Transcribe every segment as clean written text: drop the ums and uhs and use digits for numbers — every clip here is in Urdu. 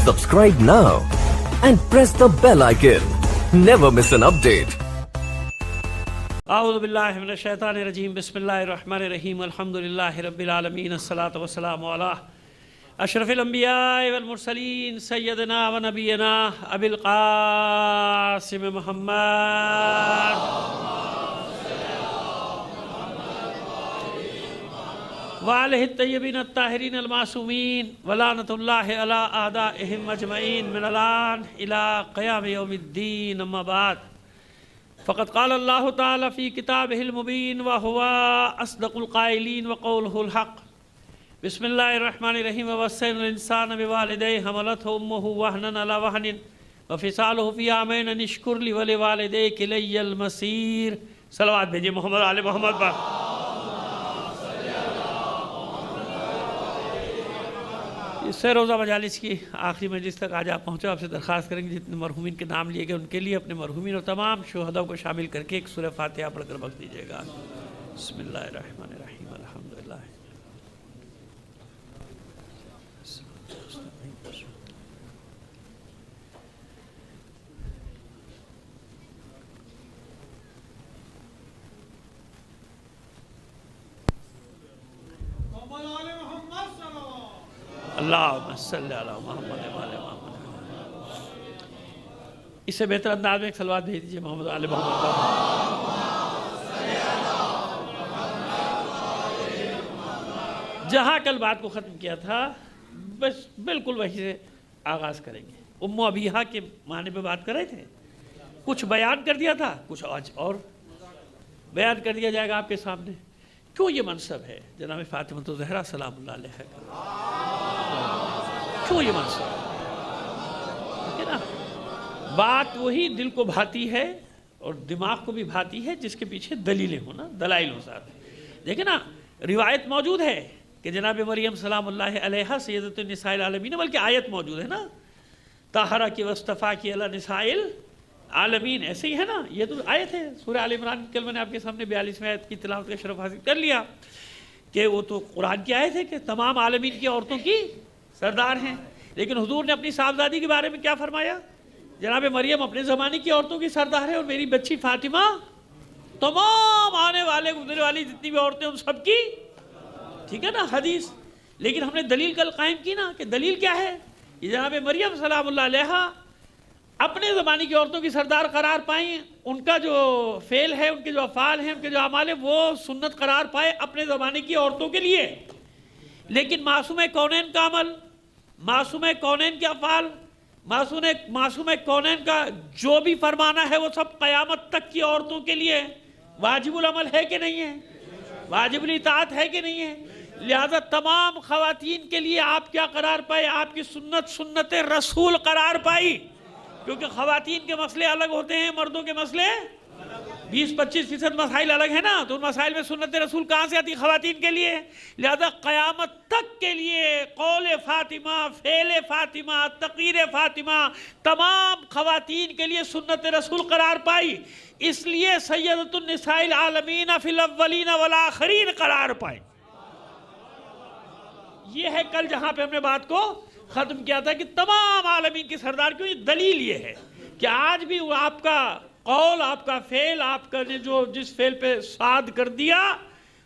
Subscribe now and press the bell icon. Never miss an update. اعوذ باللہ من الشیطان الرجیم بسم اللہ الرحمن الرحیم الحمدللہ رب العالمین الصلاة والسلام علی اشرف الانبیاء والمرسلین سیدنا و نبینا ابی القاسم محمد وآلہ الطیبین الطاہرین المعصومین ولعنۃ اللہ علی اعدائہم اجمعین من الآن الی قیام یوم الدین اما بعد فقد قال اللہ تعالی فی کتابہ المبین وہو اصدق القائلین وقولہ الحق بسم اللہ الرحمن الرحیم ووصینا الانسان بوالدیہ حملتہ امہ وہنا علی وہن وفصالہ فی عامین ان اشکر لی ولوالدیک الی المصیر. صلوات بھیجئے محمد آل محمد پر. اس سے روزہ مجالس کی آخری مجلس تک آج آپ پہنچے. آپ سے درخواست کریں گے جتنے مرحومین کے نام لیے گئے ان کے لیے اپنے مرحومین اور تمام شہداء کو شامل کر کے ایک سورہ فاتحہ پڑھ کر بخش دیجیے گا. بسم اللہ الرحمن الرحیم الحمدللہ. اللہم صلی علی محمد وعلی محمد. اس سے بہتر انداز میں ایک صلوات بھیج دیجئے محمد آل محمد پر. جہاں کل بات کو ختم کیا تھا بس بالکل وہی سے آغاز کریں گے. ام ابیہا کے معنی پہ بات کر رہے تھے. کچھ بیان کر دیا تھا, کچھ آج اور بیان کر دیا جائے گا آپ کے سامنے. کیوں یہ منصب ہے جناب فاطمہ الزہرا سلام اللہ علیہ کا؟ کیوں یہ منصب ہے نا؟ بات وہی دل کو بھاتی ہے اور دماغ کو بھی بھاتی ہے جس کے پیچھے دلیلیں ہوں نا, دلائل ہوں ساتھ. دیکھیں نا, روایت موجود ہے کہ جناب مریم سلام اللہ علیہا سیدۃ النساء العالمین, بلکہ آیت موجود ہے نا, طاہرہ کی واصطفیٰ کی علی نساء العالمین, ایسے ہی ہے نا. یہ تو آیت ہے سورہ آل عمران کی. کل میں نے آپ کے سامنے 42ویں آیت کی تلاوت کا شرف حاصل کر لیا کہ وہ تو قرآن کی آیت ہے کہ تمام عالمین کی عورتوں کی سردار ہیں. لیکن حضور نے اپنی صاحبزادی کے بارے میں کیا فرمایا؟ جناب مریم اپنے زمانے کی عورتوں کی سردار ہے اور میری بچی فاطمہ تمام آنے والے گزرنے والی جتنی بھی عورتیں ان سب کی. ٹھیک ہے نا حدیث. لیکن ہم نے دلیل کل قائم کی نا, کہ دلیل کیا ہے؟ یہ جناب مریم سلام اللہ علیہا اپنے زمانے کی عورتوں کی سردار قرار پائیں. ان کا جو فعل ہے, ان کے جو افعال ہیں, ان کے جو اعمال ہیں, وہ سنت قرار پائے اپنے زمانے کی عورتوں کے لیے. لیکن معصوم کونین کا عمل, معصوم کونین کے افعال, معصوم کونین کا جو بھی فرمانا ہے وہ سب قیامت تک کی عورتوں کے لیے واجب العمل ہے کہ نہیں ہے؟ واجب الاطاعت ہے کہ نہیں ہے؟ لہذا تمام خواتین کے لیے آپ کیا قرار پائے؟ آپ کی سنت سنت رسول قرار پائی. کیونکہ خواتین کے مسئلے الگ ہوتے ہیں, مردوں کے مسئلے 20-25% مسائل الگ ہیں نا. تو ان مسائل میں سنت رسول کہاں سے آتی خواتین کے لیے؟ لہذا قیامت تک کے لیے قول فاطمہ, فعل فاطمہ, تقریر فاطمہ تمام خواتین کے لیے سنت رسول قرار پائی. اس لیے سیدۃ النساء العالمین فی الاولین والآخرین قرار پائی. یہ ہے کل جہاں پہ ہم نے بات کو ختم کیا تھا کہ تمام عالمین کی سردار کیوں. یہ دلیل یہ ہے کہ آج بھی وہ آپ کا قول, آپ کا فعل, آپ کا جو جس فعل پہ صاد کر دیا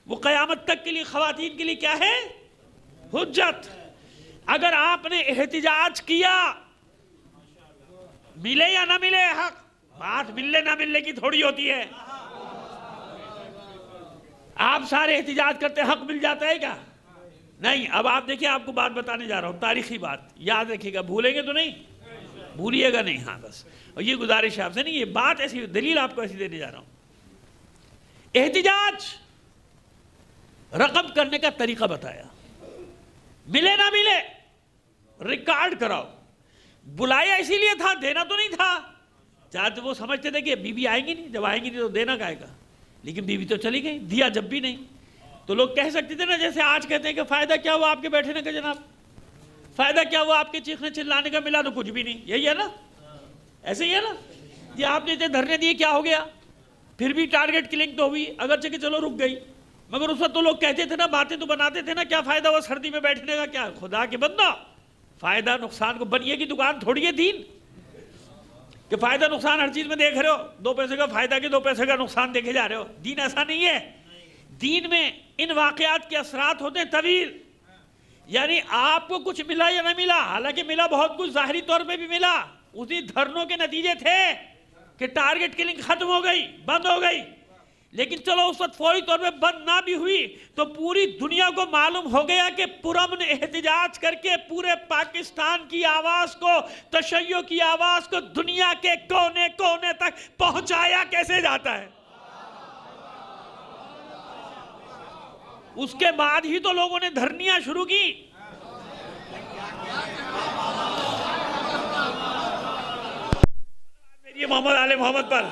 وہ قیامت تک کے لیے خواتین کے لیے کیا ہے؟ حجت. اگر آپ نے احتجاج کیا, ملے یا نہ ملے حق, بات ملنے نہ ملنے کی تھوڑی ہوتی ہے. آپ سارے احتجاج کرتے حق مل جاتا ہے کیا؟ نہیں. اب آپ دیکھیں, آپ کو بات بتانے جا رہا ہوں, تاریخی بات یاد رکھیے گا, بھولیں گے تو نہیں, بھولیے گا نہیں. ہاں بس, اور یہ گزارش ہے آپ سے, نہیں یہ بات ایسی دلیل آپ کو ایسی دینے جا رہا ہوں. احتجاج رقم کرنے کا طریقہ بتایا, ملے نہ ملے ریکارڈ کراؤ. بلایا اسی لیے تھا, دینا تو نہیں تھا. چاہتے وہ سمجھتے تھے کہ بی بی آئیں گی نہیں, جب آئیں گی نہیں تو دینا کائے گا. لیکن بی بی تو چلی گئی, دیا جب بھی نہیں. تو لوگ کہہ سکتے تھے نا, جیسے آج کہتے ہیں کہ فائدہ کیا ہوا آپ کے بیٹھنے کا جناب, فائدہ کیا ہوا آپ کے چیخنے چلانے کا, ملا تو کچھ بھی نہیں. یہی ہے نا, ایسے ہی ہے نا. یہ آپ نے دھرنے دیے, کیا ہو گیا؟ پھر بھی ٹارگٹ کلنگ تو ہوئی, اگرچہ کہ چلو رک گئی. مگر اس وقت تو لوگ کہتے تھے نا, باتیں تو بناتے تھے نا, کیا فائدہ ہوا سردی میں بیٹھنے کا, کیا خدا کے بندہ فائدہ نقصان کو، بنیے کی دکان تھوڑی ہے دین کہ فائدہ نقصان ہر چیز میں دیکھ رہے ہو، 2 پیسے کا فائدہ کہ 2 پیسے کا نقصان دیکھے جا رہے ہو. دین ایسا نہیں ہے. دین میں ان واقعات کے اثرات ہوتے ہیں طویل. یعنی آپ کو کچھ ملا یا نہ ملا، حالانکہ ملا بہت کچھ، ظاہری طور پہ بھی ملا. اسی دھرنوں کے نتیجے تھے کہ ٹارگٹ کلنگ ختم ہو گئی، بند ہو گئی. لیکن چلو اس وقت فوری طور پہ بند نہ بھی ہوئی تو پوری دنیا کو معلوم ہو گیا کہ پرامن احتجاج کر کے پورے پاکستان کی آواز کو، تشیع کی آواز کو دنیا کے کونے کونے تک پہنچایا کیسے جاتا ہے. اس کے بعد ہی تو لوگوں نے دھرنیاں شروع کی. میری محمد آل محمد پر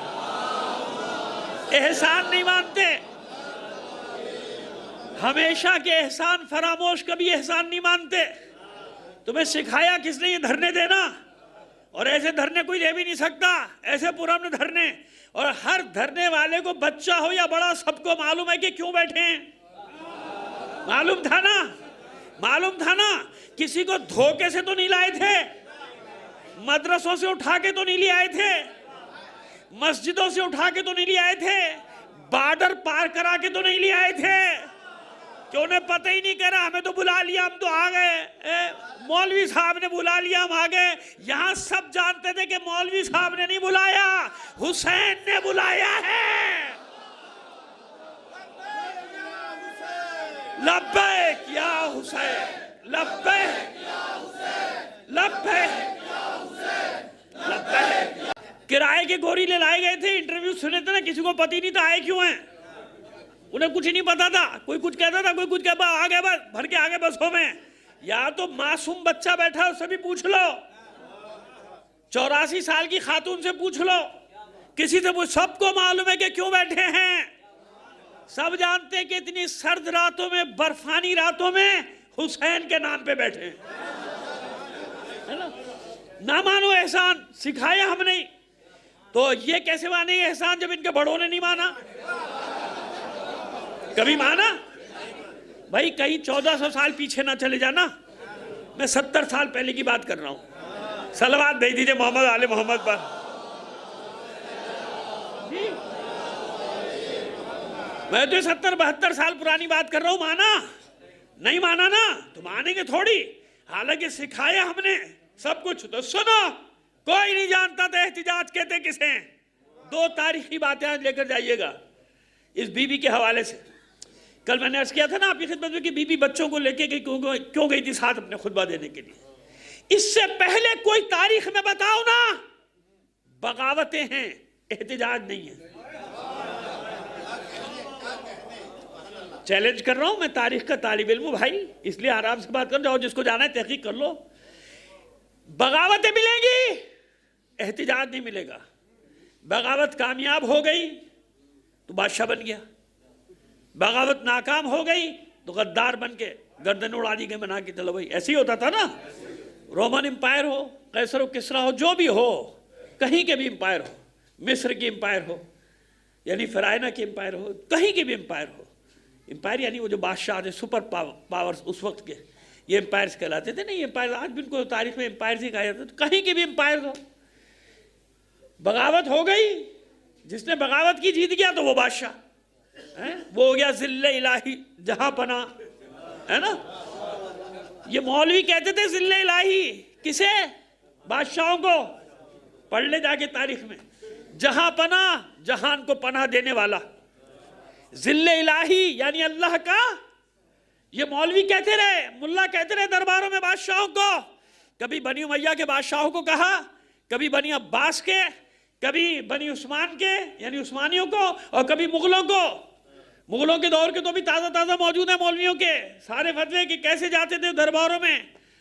احسان نہیں مانتے. ہمیشہ کے احسان فراموش، کبھی احسان نہیں مانتے. تمہیں سکھایا کس نے یہ دھرنے دینا؟ اور ایسے دھرنے کوئی دے بھی نہیں سکتا، ایسے پرامن دھرنے. اور ہر دھرنے والے کو بچہ ہو یا بڑا سب کو معلوم ہے کہ کیوں بیٹھے ہیں. معلوم تھا نا. کسی کو دھوکے سے تو نہیں لائے تھے، مدرسوں سے اٹھا کے تو نہیں لے آئے تھے، مسجدوں سے اٹھا کے تو نہیں لے آئے تھے، بارڈر پار کرا کے تو نہیں لے آئے تھے کہ انہیں پتہ ہی نہیں کرا ہمیں تو بلا لیا ہم تو آ گئے، مولوی صاحب نے بلا لیا ہم آ گئے. یہاں سب جانتے تھے کہ مولوی صاحب نے نہیں بلایا، حسین نے بلایا ہے. لبیک یا حسین، لبیک لبیک لبیک. کرائے کے گوری لے لائے گئے تھے، انٹرویو سنے تھے نا، کسی کو پتہ ہی نہیں تھا آئے کیوں ہیں. انہیں کچھ نہیں پتا تھا، کوئی کچھ کہتا تھا، کوئی کچھ کہتا آگے بس بھر کے آگے بسوں میں. یا تو معصوم بچہ بیٹھا اس سے بھی پوچھ لو، 84 سال کی خاتون سے پوچھ لو، کسی سے پوچھ، سب کو معلوم ہے کہ کیوں بیٹھے ہیں. سب جانتے ہیں کہ اتنی سرد راتوں میں، برفانی راتوں میں حسین کے نام پہ بیٹھے ہیں. نہ مانو احسان، سکھایا ہم نہیں. تو یہ کیسے مانے گے احسان جب ان کے بڑوں نے نہیں مانا؟ کبھی مانا؟ بھائی کہیں 1400 سال پیچھے نہ چلے جانا. میں 70 سال پہلے کی بات کر رہا ہوں. صلوات بھیج دیجئے محمد آل محمد پر. میں تو 70-72 سال پرانی بات کر رہا ہوں. مانا؟ نہیں مانا نا تو مانیں گے تھوڑی. حالانکہ سکھایا ہم نے سب کچھ. تو سنو، کوئی نہیں جانتا تھا احتجاج کہتے کسے. 2 تاریخی باتیں آج لے کر جائیے گا اس بی بی کے حوالے سے. کل میں نے عرض کیا تھا نا آپ کی خدمت میں کہ بی بی بچوں کو لے کے کیوں گئی تھی ساتھ اپنے خطبہ دینے کے لیے. اس سے پہلے کوئی تاریخ میں بتاؤ نا. بغاوتیں ہیں، احتجاج نہیں ہے. چیلنج کر رہا ہوں، میں تاریخ کا طالب علم ہوں بھائی، اس لیے آرام سے بات کر جاؤ. جس کو جانا ہے تحقیق کر لو. بغاوتیں ملیں گی، احتجاج نہیں ملے گا. بغاوت کامیاب ہو گئی تو بادشاہ بن گیا، بغاوت ناکام ہو گئی تو غدار بن کے گردن اڑا دی گئی بنا کے. چلو بھائی ایسے ہی ہوتا تھا نا. رومن امپائر ہو، قیصر و کسریٰ ہو، جو بھی ہو، کہیں کے بھی امپائر ہو، مصر کی امپائر ہو یعنی فرعونہ کی امپائر ہو، کہیں کے بھی امپائر ہو. امپائر یعنی وہ جو بادشاہ تھے، سپر پاورز اس وقت کے، یہ امپائرز کہلاتے تھے. نہیں امپائر آج بھی ان کو تاریخ میں امپائرز ہی کہا جاتا ہے. تو کہیں کے بھی امپائر ہو، بغاوت ہو گئی، جس نے بغاوت کی جیت گیا تو وہ بادشاہ وہ ہو گیا ذل الہی جہاں پناہ، ہے نا. یہ مولوی کہتے تھے ذل الہی کسے؟ بادشاہوں کو. پڑھ لے جا کے تاریخ میں، جہاں پناہ، جہان کو پناہ دینے والا. ذل الہی یعنی اللہ کا. یہ مولوی کہتے رہے، ملا کہتے رہے درباروں میں بادشاہوں کو. کبھی بنی امیہ کے بادشاہوں کو کہا، کبھی بنی عباس کے، کبھی بنی عثمان کے یعنی عثمانیوں کو، اور کبھی مغلوں کو. مغلوں کے دور کے تو بھی تازہ تازہ موجود ہیں مولویوں کے سارے فتوے کہ کیسے جاتے تھے درباروں میں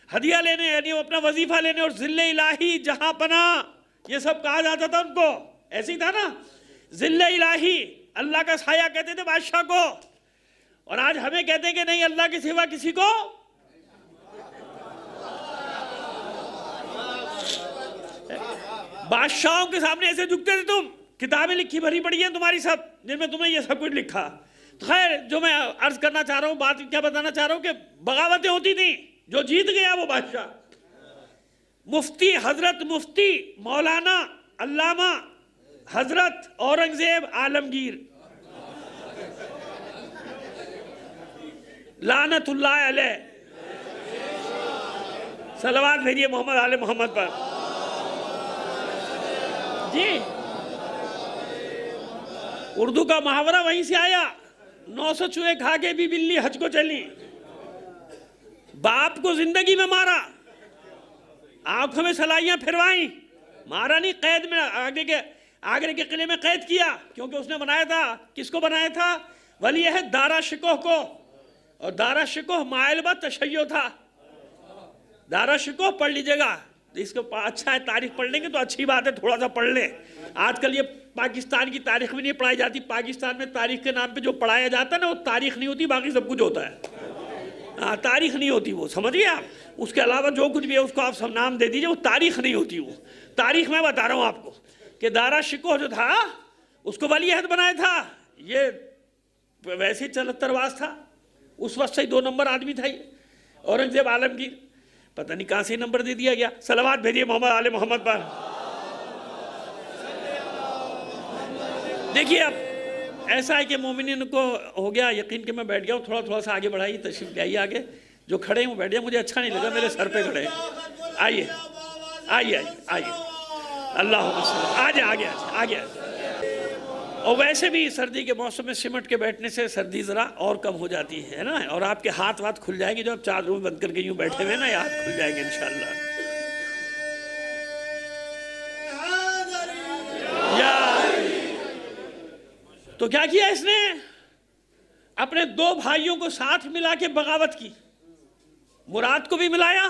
ہدیہ لینے یعنی اپنا وظیفہ لینے. اور ذل الہی جہاں پناہ یہ سب کہا جاتا تھا ان کو. ایسے ہی تھا نا. ذل الہی اللہ کا سایہ کہتے تھے بادشاہ کو. اور آج ہمیں کہتے ہیں کہ نہیں اللہ کے سوا کسی کو. بادشاہوں کے سامنے ایسے جھکتے تھے تم. کتابیں لکھی بھری پڑی ہیں تمہاری سب، جن میں تمہیں یہ سب کچھ لکھا. خیر جو میں عرض کرنا چاہ رہا ہوں، بات کیا بتانا چاہ رہا ہوں کہ بغاوتیں ہوتی تھیں، جو جیت گیا وہ بادشاہ. مفتی حضرت مفتی مولانا علامہ حضرت اورنگزیب عالمگیر لعنت اللہ علیہ، صلوات بھیجیے محمد آل محمد پر۔ جی اردو کا محاورہ وہیں سے آیا، 900 چوہے کھا کے بھی بلی حج کو چلی، باپ کو زندگی میں مارا، آنکھوں میں سلائیاں پھروائیں، مارا نہیں، قید میں آگرے کے قلعے میں قید کیا، کیونکہ اس نے بنایا تھا، کس کو بنایا تھا؟ ولی عہد دارا شکوہ کو، اور دارا شکوہ مائل بہ تشیع تھا۔ دارا شکوہ پڑھ لیجئے گا، اس کو اچھا ہے، تاریخ پڑھ لیں گے تو اچھی بات ہے، تھوڑا سا پڑھ لیں۔ آج کل یہ پاکستان کی تاریخ میں نہیں پڑھائی جاتی، پاکستان میں تاریخ کے نام پہ جو پڑھایا جاتا ہے نا وہ تاریخ نہیں ہوتی، باقی سب کچھ ہوتا ہے۔ تاریخ نہیں ہوتی وہ، سمجھئے آپ، اس کے علاوہ جو کچھ بھی ہے اس کو آپ سب نام دے دیجئے، وہ تاریخ نہیں ہوتی وہ۔ تاریخ میں بتا رہا ہوں آپ کو کہ دارا شکوہ جو تھا اس کو ولی عہد بنایا تھا، یہ ویسے 74 واس تھا، اس وقت سے 2 نمبر آدمی تھا یہ اورنگزیب عالمگیر، پتہ نہیں کہاں سے نمبر دے دیا گیا۔ صلوات بھیجیے محمد آل محمد پر۔ دیکھیے اب ایسا ہے کہ مومنین کو ہو گیا یقین کہ میں بیٹھ گیا ہوں، تھوڑا سا آگے بڑھائیے، تشریف لے آئیے آگے، جو کھڑے ہیں وہ بیٹھ جائیں، مجھے اچھا نہیں لگا میرے سر پہ کھڑے ہیں۔ آئیے آئیے آئیے، اللہم صلی، آگے آگے آگے۔ اور ویسے بھی سردی کے موسم میں سمٹ کے بیٹھنے سے سردی ذرا اور کم ہو جاتی ہے نا، اور آپ کے ہاتھ وات کھل جائیں گے، جو آپ چادروں میں بند کر کے یوں بیٹھے ہوئے نا، یہ ہاتھ کھل جائیں گے انشاءاللہ۔ تو کیا کیا اس نے؟ اپنے 2 بھائیوں کو ساتھ ملا کے بغاوت کی، مراد کو بھی ملایا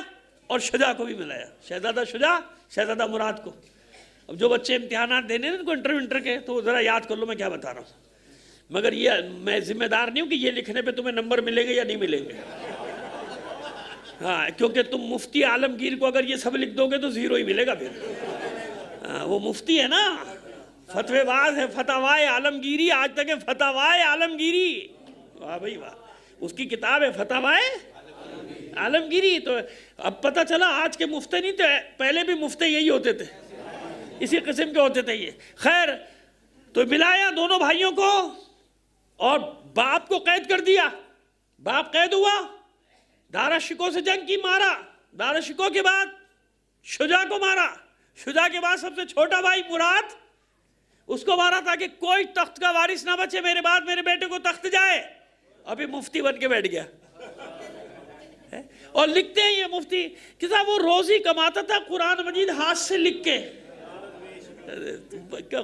اور شجاع کو بھی ملایا، شہزادہ شجاع، شہزادہ مراد کو۔ اب جو بچے امتحانات دینے ہیں ان کو انٹر کے، تو ذرا یاد کر لو میں کیا بتا رہا ہوں، مگر یہ میں ذمہ دار نہیں ہوں کہ یہ لکھنے پہ تمہیں نمبر ملے گے یا نہیں ملیں گے، ہاں، کیونکہ تم مفتی عالمگیر کو اگر یہ سب لکھ دو گے تو 0 ہی ملے گا پھر۔ وہ مفتی ہے نا، فتوی باز ہے، فتاوائے عالمگیری، آج تک ہے فتاوائے عالمگیری، واہ بھائی واہ، اس کی کتاب ہے فتاوائے عالمگیری۔ تو اب پتہ چلا آج کے مفتی نہیں تھے، پہلے بھی مفتی یہی ہوتے تھے، اسی قسم کے ہوتے تھے یہ۔ خیر، تو ملایا دونوں بھائیوں کو اور باپ کو قید کر دیا، باپ قید ہوا، دارا شکوہ سے جنگ کی، مارا، دارا شکوہ کے بعد شجاع کو مارا، شجاع کے بعد سب سے چھوٹا بھائی مراد، اس کو مارا تاکہ کوئی تخت کا وارث نہ بچے، میرے بعد میرے بیٹے کو تخت جائے۔ ابھی مفتی بن کے بیٹھ گیا، اور لکھتے ہیں یہ مفتی کہ صاحب وہ روزی کماتا تھا قرآن مجید ہاتھ سے لکھ کے۔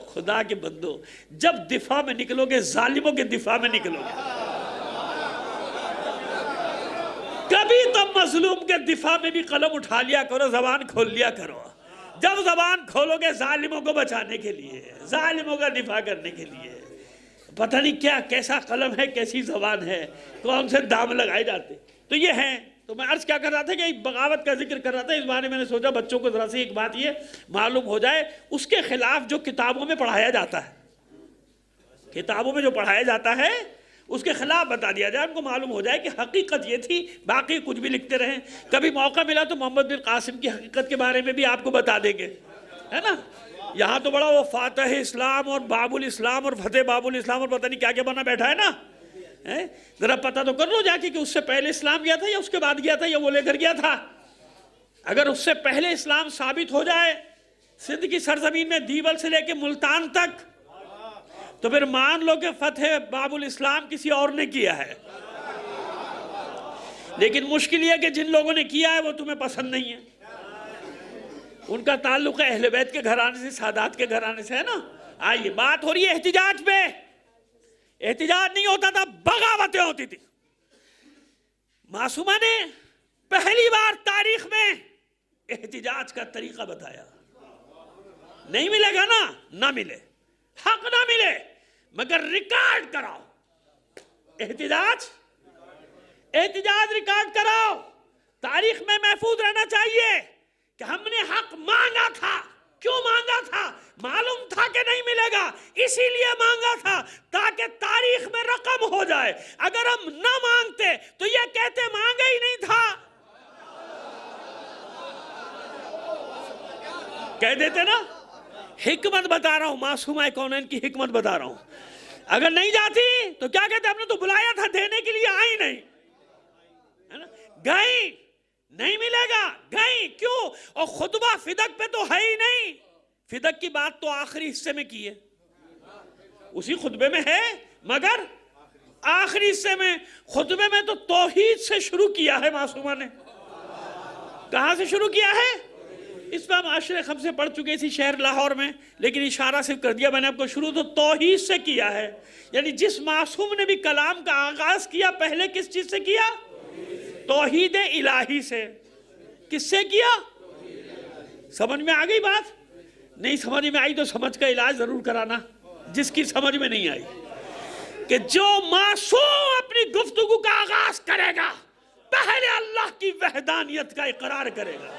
خدا کے بندو، جب دفاع میں نکلو گے، ظالموں کے دفاع میں نکلو گے، کبھی تم مظلوم کے دفاع میں بھی قلم اٹھا لیا کرو، زبان کھول لیا کرو۔ جب زبان کھولو گے ظالموں کو بچانے کے لیے، ظالموں کا دفاع کرنے کے لیے، پتہ نہیں کیا کیسا قلم ہے، کیسی زبان ہے، کون سے دام لگائے جاتے۔ تو یہ ہیں، تو میں عرض کیا کر رہا تھا کہ بغاوت کا ذکر کر رہا تھا، اس بارے میں نے سوچا بچوں کو ذرا سی ایک بات یہ معلوم ہو جائے، اس کے خلاف جو کتابوں میں پڑھایا جاتا ہے، کتابوں میں جو پڑھایا جاتا ہے اس کے خلاف بتا دیا جائے، ان کو معلوم ہو جائے کہ حقیقت یہ تھی، باقی کچھ بھی لکھتے رہیں۔ کبھی موقع ملا تو محمد بن قاسم کی حقیقت کے بارے میں بھی آپ کو بتا دیں گے، ہے نا۔ یہاں تو بڑا وہ فاتح اسلام اور باب الاسلام اور فتح باب الاسلام اور پتہ نہیں کیا کیا بنا بیٹھا ہے نا، ذرا پتہ تو کر لو جا کے کہ اس سے پہلے اسلام گیا تھا یا اس کے بعد گیا تھا یا وہ لے کر گیا تھا۔ اگر اس سے پہلے اسلام ثابت ہو جائے سندھ کی سرزمین میں دیول سے لے کے ملتان تک، تو پھر مان لو کہ فتح باب الاسلام کسی اور نے کیا ہے۔ لیکن مشکل یہ ہے کہ جن لوگوں نے کیا ہے وہ تمہیں پسند نہیں ہے، ان کا تعلق ہے اہل بیت کے گھرانے سے، سادات کے گھرانے سے، ہے نا۔ آئیے، بات ہو رہی ہے احتجاج پہ۔ احتجاج نہیں ہوتا تھا، بغاوتیں ہوتی تھی۔ معصومہ نے پہلی بار تاریخ میں احتجاج کا طریقہ بتایا۔ نہیں ملے گا نا، نہ ملے، حق نہ ملے، مگر ریکارڈ کراؤ۔ احتجاج ریکارڈ کراؤ، تاریخ میں محفوظ رہنا چاہیے کہ ہم نے حق مانگا تھا۔ کیوں مانگا تھا؟ معلوم تھا کہ نہیں ملے گا، اسی لیے مانگا تھا تاکہ تاریخ میں رقم ہو جائے۔ اگر ہم نہ مانگتے تو یہ کہتے مانگا ہی نہیں تھا۔ کہہ دیتے نا حکمت بتا رہا ہوں، معصومہ کونین کی حکمت بتا رہا ہوں. اگر نہیں جاتی تو کیا کہتے ہم نے تو بلایا تھا دینے کے لیے، آئی نہیں. گئی نہیں ملے گا، گئی کیوں؟ اور خطبہ فدق پہ تو ہے ہی نہیں. فدق کی بات تو آخری حصے میں کی ہے، اسی خطبے میں ہے، مگر آخری حصے میں. خطبے میں تو توحید سے شروع کیا ہے معصومہ نے. کہاں سے شروع کیا ہے؟ اس میں ہم عشر خمسے سے پڑھ چکے تھی شہر لاہور میں، لیکن اشارہ صرف کر دیا میں نے آپ کو. شروع تو توحید سے کیا ہے. یعنی جس معصوم نے بھی کلام کا آغاز کیا پہلے کس چیز سے کیا؟ توحید الہی سے. کس سے کیا؟ سمجھ میں آ گئی بات؟ نہیں سمجھ میں آئی تو سمجھ کا علاج ضرور کرانا. جس کی سمجھ میں نہیں آئی کہ جو معصوم اپنی گفتگو کا آغاز کرے گا پہلے اللہ کی وحدانیت کا اقرار کرے گا.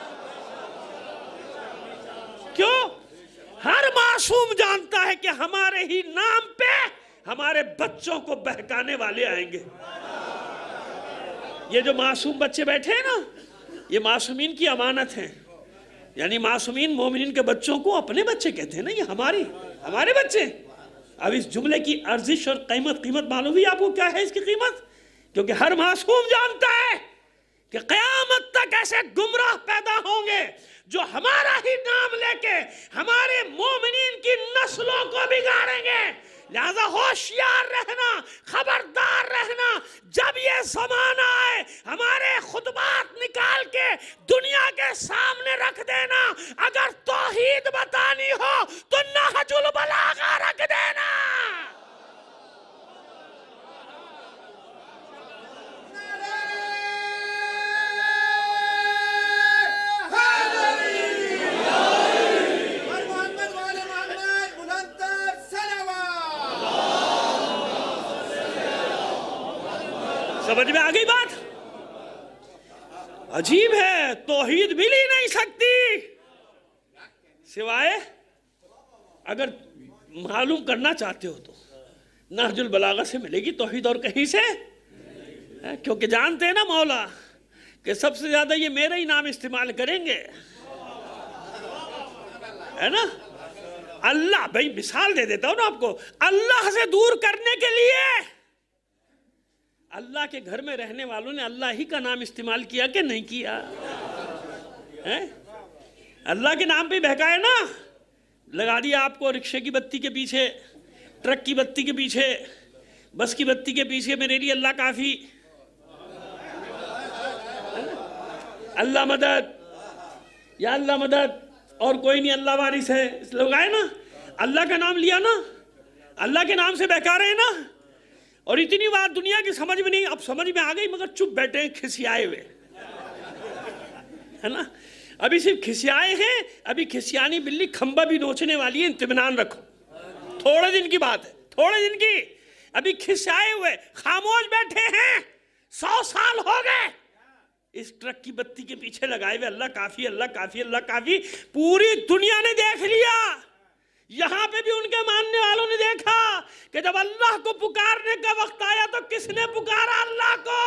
کیوں؟ ہر معصوم جانتا ہے کہ ہمارے ہی نام پہ ہمارے بچوں کو بہکانے والے آئیں گے. یہ جو معصوم بچے بیٹھے ہیں نا، یہ معصومین کی امانت ہیں. یعنی معصومین مومنین کے بچوں کو اپنے بچے کہتے ہیں نا، یہ ہمارے بچے. اب اس جملے کی ارزش اور قیمت معلوم ہوئی آپ کو کیا ہے اس کی قیمت؟ کیونکہ ہر معصوم جانتا ہے کہ قیامت تک ایسے گمراہ پیدا ہوں گے جو ہمارا ہی نام لے کے ہمارے مومنین کی نسلوں کو بگاڑیں گے. لہذا ہوشیار رہنا، خبردار رہنا. جب یہ زمانہ آئے ہمارے خطبات نکال کے دنیا کے سامنے رکھ دینا. اگر توحید بتانی ہو تو نہج البلاغہ رکھ دینا. سمجھ میں آ گئی بات؟ عجیب ہے، توحید مل ہی نہیں سکتی سوائے، اگر معلوم کرنا چاہتے ہو تو نہج البلاغہ سے ملے گی توحید اور کہیں سے. کیونکہ جانتے ہیں نا مولا کہ سب سے زیادہ یہ میرا ہی نام استعمال کریں گے، ہے نا. اللہ، بھائی مثال دے دیتا ہوں نا آپ کو. اللہ سے دور کرنے کے لیے اللہ کے گھر میں رہنے والوں نے اللہ ہی کا نام استعمال کیا کہ نہیں کیا؟ اللہ کے نام پہ بہکائے نا. لگا دیا آپ کو رکشے کی بتی کے پیچھے، ٹرک کی بتی کے پیچھے، بس کی بتی کے پیچھے میرے لیے اللہ کافی، اللہ مدد، یا اللہ مدد، اور کوئی نہیں اللہ وارث ہے. لگائے نا، اللہ کا نام لیا نا، اللہ کے نام سے بہکا رہے ہیں نا. اور اتنی بات دنیا کی سمجھ میں نہیں، اب سمجھ میں آ گئی مگر چپ بیٹھے ہیں کھسیائے ہوئے، ہے نا. ابھی صرف کھسیائے ہیں، ابھی کھسیانی بلی کھمبا بھی نوچنے والی ہے. اطمینان رکھو، تھوڑے دن کی بات ہے، تھوڑے دن کی. ابھی کھسیائے ہوئے خاموش بیٹھے ہیں. 100 سال ہو گئے اس ٹرک کی بتی کے پیچھے لگائے ہوئے اللہ کافی، اللہ کافی، اللہ کافی. پوری دنیا نے دیکھ لیا. یہاں پہ بھی ان کے ماننے والوں نے دیکھا کہ جب اللہ کو پکارنے کا وقت آیا تو کس نے پکارا؟ اللہ کو.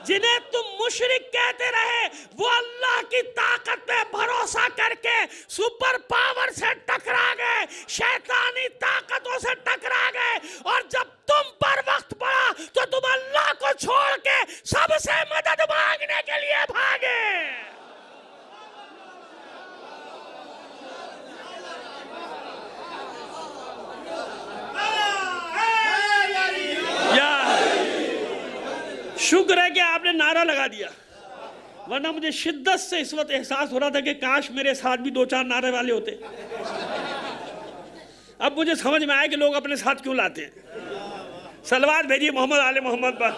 جنہیں تم مشرک کہتے رہے وہ اللہ کی طاقت پہ بھروسہ کر کے سپر پاور سے ٹکرا گئے، شیطانی طاقتوں سے ٹکرا گئے. اور جب تم پر وقت پڑا تو تم اللہ کو چھوڑ کے سب سے مدد مانگنے کے لیے بھاگے. شکر ہے کہ آپ نے نعرہ لگا دیا، ورنہ مجھے شدت سے اس وقت احساس ہو رہا تھا کہ کاش میرے ساتھ بھی 2-4 نعرے والے ہوتے. اب مجھے سمجھ میں آیا کہ لوگ اپنے ساتھ کیوں لاتے ہیں. صلوات بھیجیے محمد آل محمد پر.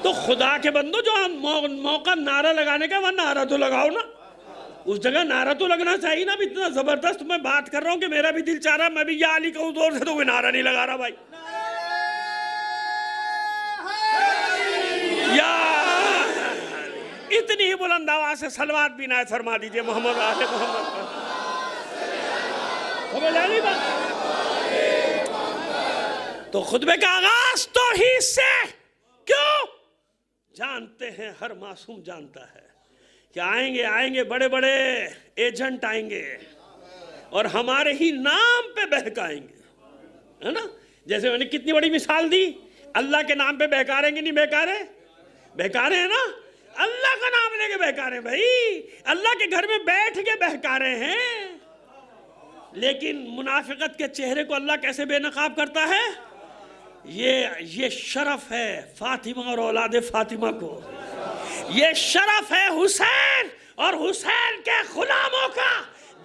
تو خدا کے بندو جو موقع نعرہ لگانے کا، وہ نعرہ تو لگاؤ نا. اس جگہ نعرہ تو لگنا چاہیے نا. اب اتنا زبردست میں بات کر رہا ہوں کہ میرا بھی دل چاہ رہا میں بھی یا علی کہوں زور سے، تو کوئی نعرہ نہیں لگا رہا بھائی. یا اتنی ہی بلند آواز سے صلوات بھی نائت فرما دیجئے محمد آل محمد پر. تو خطبے کا آغاز توحید سے. کیوں؟ جانتے ہیں، ہر معصوم جانتا ہے کہ آئیں گے بڑے بڑے ایجنٹ آئیں گے اور ہمارے ہی نام پہ بہکائیں گے، ہے نا؟ جیسے میں نے کتنی بڑی مثال دی، اللہ کے نام پہ بہکاریں گے نہیں بہکارے؟ بہکارے ہیں نا؟ اللہ کا نام لے کے بہکارے بھائی، اللہ کے گھر میں بیٹھ کے بہکارے ہیں۔ لیکن منافقت کے چہرے کو اللہ کیسے بے نقاب کرتا ہے؟ یہ شرف ہے فاطمہ اور اولاد فاطمہ کو، یہ شرف ہے حسین اور حسین کے غلاموں کا،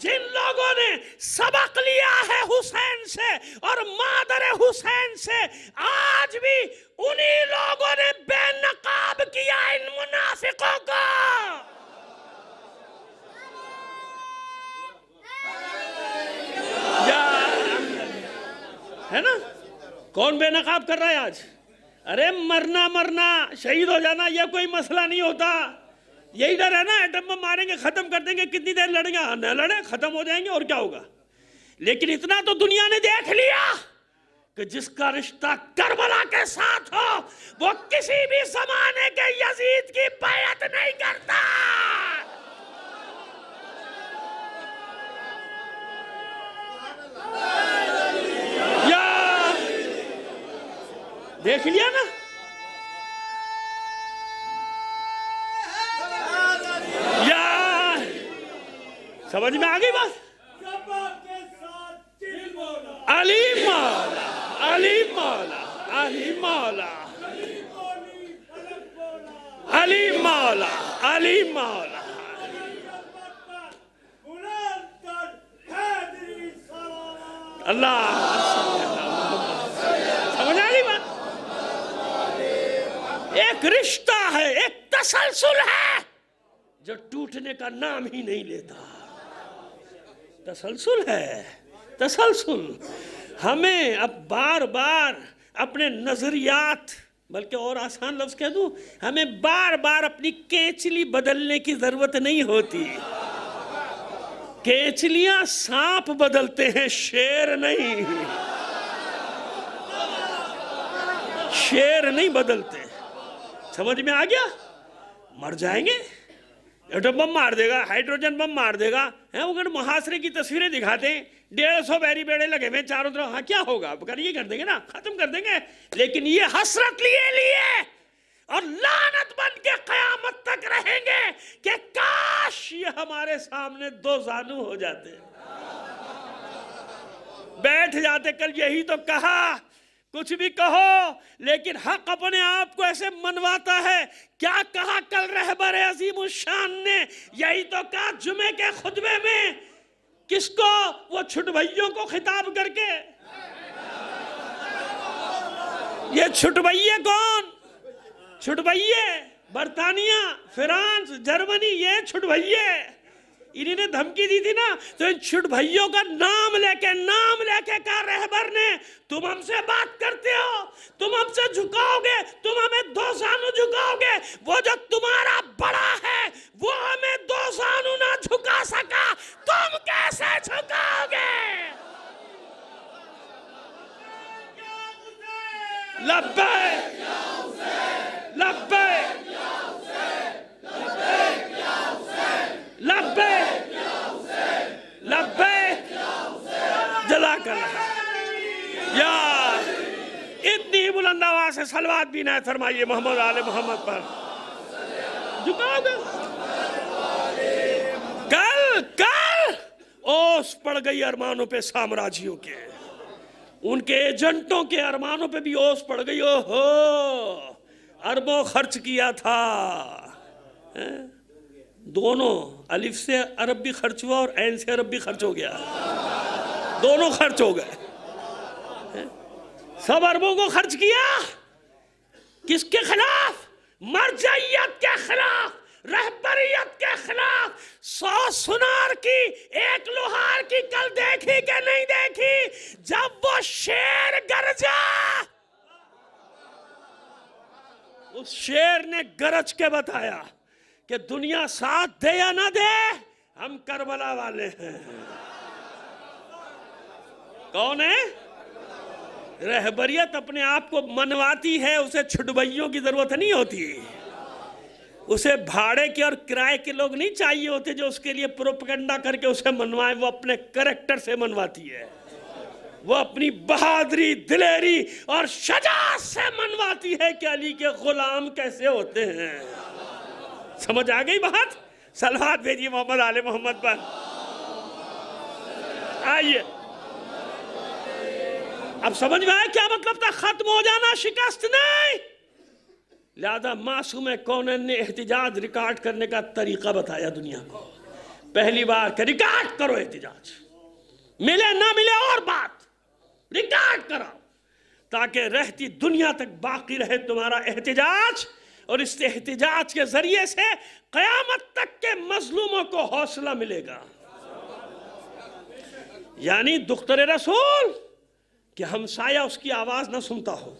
جن لوگوں نے سبق لیا ہے حسین سے اور مادر حسین سے، آج بھی انہی لوگوں نے بے نقاب کیا ان منافقوں کو۔ ہے نا؟ کون بے نقاب کر رہا ہے آج؟ ارے مرنا شہید ہو جانا یہ کوئی مسئلہ نہیں ہوتا، یہی ڈر ہے نا، ایٹم بم ماریں گے ختم کر دیں گے، کتنی دیر لڑیں گے؟ نہ لڑیں، ختم ہو جائیں گے، اور کیا ہوگا؟ لیکن اتنا تو دنیا نے دیکھ لیا کہ جس کا رشتہ کربلا کے ساتھ ہو وہ کسی بھی زمانے کے یزید کی بیعت نہیں کرتا۔ دیکھ لیا نا؟ یا سمجھ میں آگئی بات؟ علی مولا علی مولا علی مولا علی مولا علی مولا۔ اللہ سمجھ آگئی بات؟ ایک رشتہ ہے، ایک تسلسل ہے جو ٹوٹنے کا نام ہی نہیں لیتا۔ تسلسل ہے، تسلسل۔ ہمیں اب بار بار اپنے نظریات، بلکہ اور آسان لفظ کہہ دوں، ہمیں بار بار اپنی کینچلی بدلنے کی ضرورت نہیں ہوتی۔ کینچلیاں سانپ بدلتے ہیں، شیر نہیں، شیر نہیں بدلتے۔ سمجھ میں آ گیا؟ مر جائیں گے، ایٹم بم مار دے گا، ہائیڈروجن بم مار دے گا، وہ اگر محاصرے کی تصویریں دکھاتے ہیں، 150 بیری بیڑے لگے ہوئے چاروں طرف، ہاں کیا ہوگا؟ یہ کر دیں گے نا، ختم کر دیں گے۔ لیکن یہ حسرت لیے اور لعنت بن کے قیامت تک رہیں گے کہ کاش یہ ہمارے سامنے 2 زانو ہو جاتے، بیٹھ جاتے۔ کل یہی تو کہا، کچھ بھی کہو لیکن حق اپنے آپ کو ایسے منواتا ہے۔ کیا کہا کل رہبر عظیم الشان نے؟ یہی تو کہا جمعے کے خطبے میں، کس کو؟ وہ چھٹبھائیوں کو خطاب کر کے۔ یہ چھٹبھائیے کون؟ چھٹبھائیے برطانیہ، فرانس، جرمنی، یہ چھٹبھائیے، انہی نے دھمکی دی تھی نا، تو ان چھٹ بھائیوں کا نام لے کے کہا رہبر نے، تم ہم سے بات کرتے ہو، تم ہم سے جھکاؤ گے، تم ہمیں 2 زانو جھکاؤ گے، وہ جو تمہارا بڑا ہے وہ ہمیں 2 زانو نہ جھکا سکا، تم کیسے جھکاؤ گے؟ لبیک لبیک لبیک لبیک جزاک اللہ۔ یا اتنی بلند آواز سے صلوات بھی نہ فرمائیے محمد آل محمد پر۔ جھکاؤ گے؟ کل اوس پڑ گئی ارمانوں پہ سامراجیوں کے، ان کے ایجنٹوں کے ارمانوں پہ بھی اوس پڑ گئی۔ اوہو، اربوں خرچ کیا تھا، دونوں الف سے عرب بھی خرچ ہوا اور عین سے عرب بھی خرچ ہو گیا، دونوں خرچ ہو گئے۔ سب عربوں کو خرچ کیا، کس کے خلاف؟ مرجعیت کے خلاف، رہبریت کے خلاف۔ 100 سنار کی 1 لوہار کی کل دیکھی کہ نہیں دیکھی؟ جب وہ شیر گرجا، اس شیر نے گرج کے بتایا کہ دنیا ساتھ دے یا نہ دے، ہم کربلا والے ہیں۔ کون ہے؟ رہبریت اپنے آپ کو منواتی ہے، اسے چھٹبھائیوں کی ضرورت نہیں ہوتی۔ اسے بھاڑے کے اور کرائے کے لوگ نہیں چاہیے ہوتے جو اس کے لیے پروپیگنڈا کر کے اسے منوائے. وہ اپنے کریکٹر سے منواتی ہے. وہ اپنی بہادری، دلیری اور شجاعت سے منواتی ہے کہ علی کے غلام کیسے ہوتے ہیں. سمجھ آ گئی بات؟ صلوات بھیجیے محمد آل محمد پر. آئیے اب سمجھ میں آیا کیا مطلب تھا ختم ہو جانا، شکست نہیں. لہذا معصوم کونین نے احتجاج ریکارڈ کرنے کا طریقہ بتایا دنیا کو. پہلی بار کہ ریکارڈ کرو احتجاج، ملے نہ ملے اور بات، ریکارڈ کرو تاکہ رہتی دنیا تک باقی رہے تمہارا احتجاج. اور اس احتجاج کے ذریعے سے قیامت تک کے مظلوموں کو حوصلہ ملے گا. یعنی دختر رسول کہ ہمسایہ اس کی آواز نہ سنتا ہو،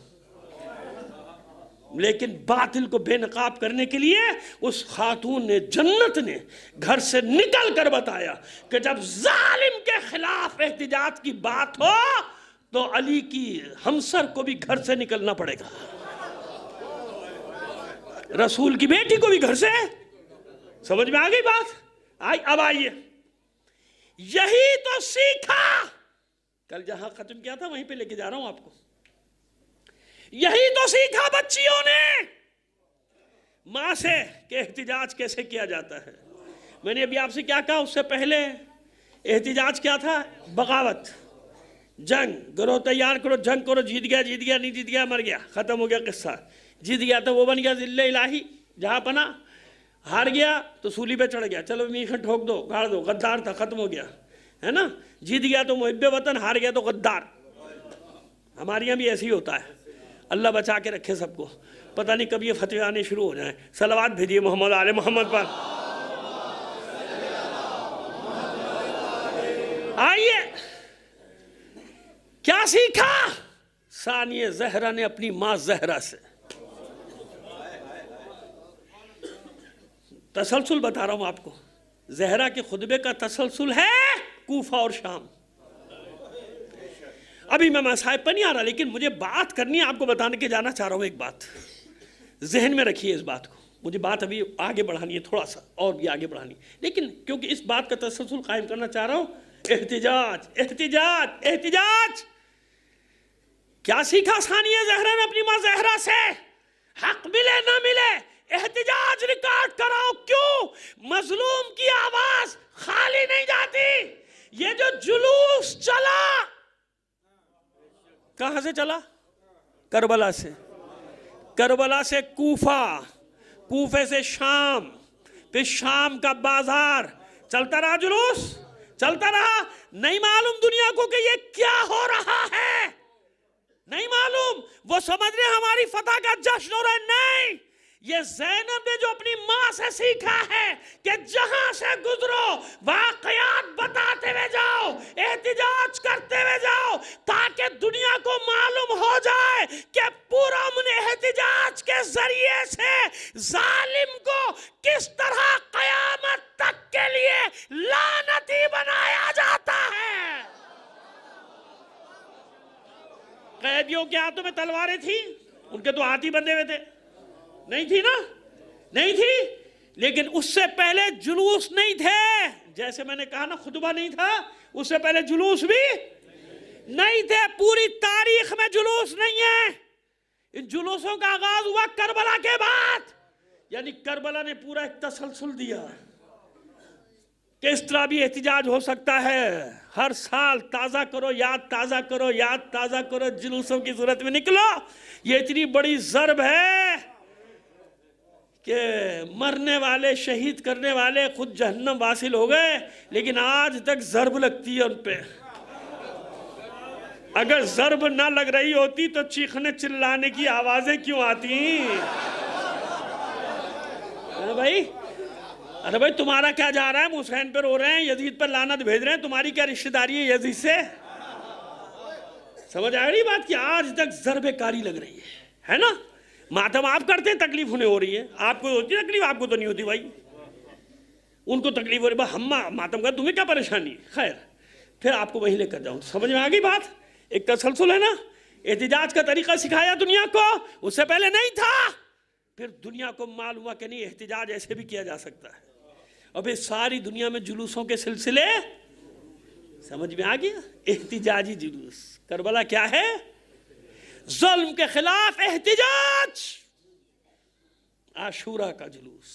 لیکن باطل کو بے نقاب کرنے کے لیے اس خاتون نے، جنت نے گھر سے نکل کر بتایا کہ جب ظالم کے خلاف احتجاج کی بات ہو تو علی کی ہمسر کو بھی گھر سے نکلنا پڑے گا، رسول کی بیٹی کو بھی گھر سے. سمجھ میں آ گئی بات؟ اب آئیے، یہی تو سیکھا. کل جہاں ختم کیا تھا وہیں پہ لے کے جا رہا ہوں آپ کو. یہی تو سیکھا بچیوں نے ماں سے کہ احتجاج کیسے کیا جاتا ہے. میں نے ابھی آپ سے کیا کہا؟ اس سے پہلے احتجاج کیا تھا؟ بغاوت، جنگ. گروہ تیار کرو، جنگ کرو، جیت گیا جیت گیا، نہیں جیت گیا مر گیا، ختم ہو گیا قصہ. جیت گیا تو وہ بن گیا ذل الہی جہاں پناہ، ہار گیا تو سولی پہ چڑھ گیا، چلو میخ ٹھوک دو، گاڑ دو، غدار تھا، ختم ہو گیا، ہے نا. جیت گیا تو محب وطن، ہار گیا تو غدار. ہمارے یہاں بھی ایسے ہی ہوتا ہے. اللہ بچا کے رکھے سب کو. پتہ نہیں کب یہ فتوے آنے شروع ہو جائیں. صلوات بھیجیے محمد آل محمد پر. آئیے کیا سیکھا ثانیہ زہرا نے اپنی ماں زہرا سے؟ تسلسل بتا رہا ہوں آپ کو. زہرا کے خطبے کا تسلسل ہے کوفہ اور شام. ابھی میں مصائب پر نہیں آ رہا، لیکن مجھے بات کرنی ہے، آپ کو بتانے کے جانا چاہ رہا ہوں. ایک بات ذہن میں رکھیے، اس بات کو. مجھے بات ابھی آگے بڑھانی ہے، تھوڑا سا اور بھی آگے بڑھانی، لیکن کیونکہ اس بات کا تسلسل قائم کرنا چاہ رہا ہوں. احتجاج احتجاج احتجاج. کیا سیکھا ثانیہ زہرا نے اپنی ماں زہرا سے؟ حق ملے نہ ملے احتجاج ریکارڈ کراؤ. کیوں؟ مظلوم کی آواز خالی نہیں جاتی. یہ جو جلوس چلا کہاں سے چلا؟ کربلا سے. کربلا سے کوفہ، کوفے سے شام، پھر شام کا بازار. چلتا رہا جلوس، چلتا رہا. نہیں معلوم دنیا کو کہ یہ کیا ہو رہا ہے، نہیں معلوم. وہ سمجھ رہے ہماری فتح کا جشن ہو رہا ہے. نہیں، یہ زینب نے جو اپنی ماں سے سیکھا ہے کہ جہاں سے گزرو واقعات بتاتے ہوئے جاؤ، احتجاج کرتے ہوئے جاؤ، تاکہ دنیا کو معلوم ہو جائے کہ پرامن احتجاج کے ذریعے سے ظالم کو کس طرح قیامت تک کے لیے لعنتی بنایا جاتا ہے. قیدیوں کے ہاتھوں میں تلواریں تھیں، ان کے تو ہاتھ ہی بندھے ہوئے تھے. نہیں تھی نا؟ نہیں تھی. لیکن اس سے پہلے جلوس نہیں تھے. جیسے میں نے کہا نا خطبہ نہیں تھا، اس سے پہلے جلوس بھی نہیں تھے. پوری تاریخ میں جلوس نہیں ہے. ان جلوسوں کا آغاز ہوا کربلا کے بعد. یعنی کربلا نے پورا ایک تسلسل دیا کہ اس طرح بھی احتجاج ہو سکتا ہے. ہر سال تازہ کرو، یاد تازہ کرو، یاد تازہ کرو، جلوسوں کی صورت میں نکلو. یہ اتنی بڑی ضرب ہے کہ مرنے والے، شہید کرنے والے خود جہنم واصل ہو گئے، لیکن آج تک ضرب لگتی ہے ان پہ. اگر ضرب نہ لگ رہی ہوتی تو چیخنے چلانے کی آوازیں کیوں آتی؟ ارے بھائی تمہارا کیا جا رہا ہے؟ حسین پہ رو رہے ہیں، یزید پر لعنت بھیج رہے ہیں، تمہاری کیا رشتہ داری ہے یزید سے؟ سمجھ آ رہی بات کہ آج تک ضرب کاری لگ رہی ہے نا؟ ماتم آپ کرتے ہیں، تکلیف انہیں ہو رہی ہے. آپ کو ہوتی ہے تکلیف؟ آپ کو تو نہیں ہوتی بھائی. ان کو تکلیف ہو رہی ہے. ہم ماتم کر، تمہیں کیا پریشانی؟ خیر پھر آپ کو وہیں لے کر جاؤں. سمجھ میں آ گئی بات؟ ایک تسلسل ہے نا. احتجاج کا طریقہ سکھایا دنیا کو، اس سے پہلے نہیں تھا. پھر دنیا کو معلوم ہوا کہ نہیں احتجاج ایسے بھی کیا جا سکتا ہے، اور پھر ساری دنیا میں جلوسوں کے سلسلے سمجھ میں آ گیا، احتجاجی جلوس۔ کربلا کیا ہے؟ ظلم کے خلاف احتجاج۔ عاشورہ کا جلوس،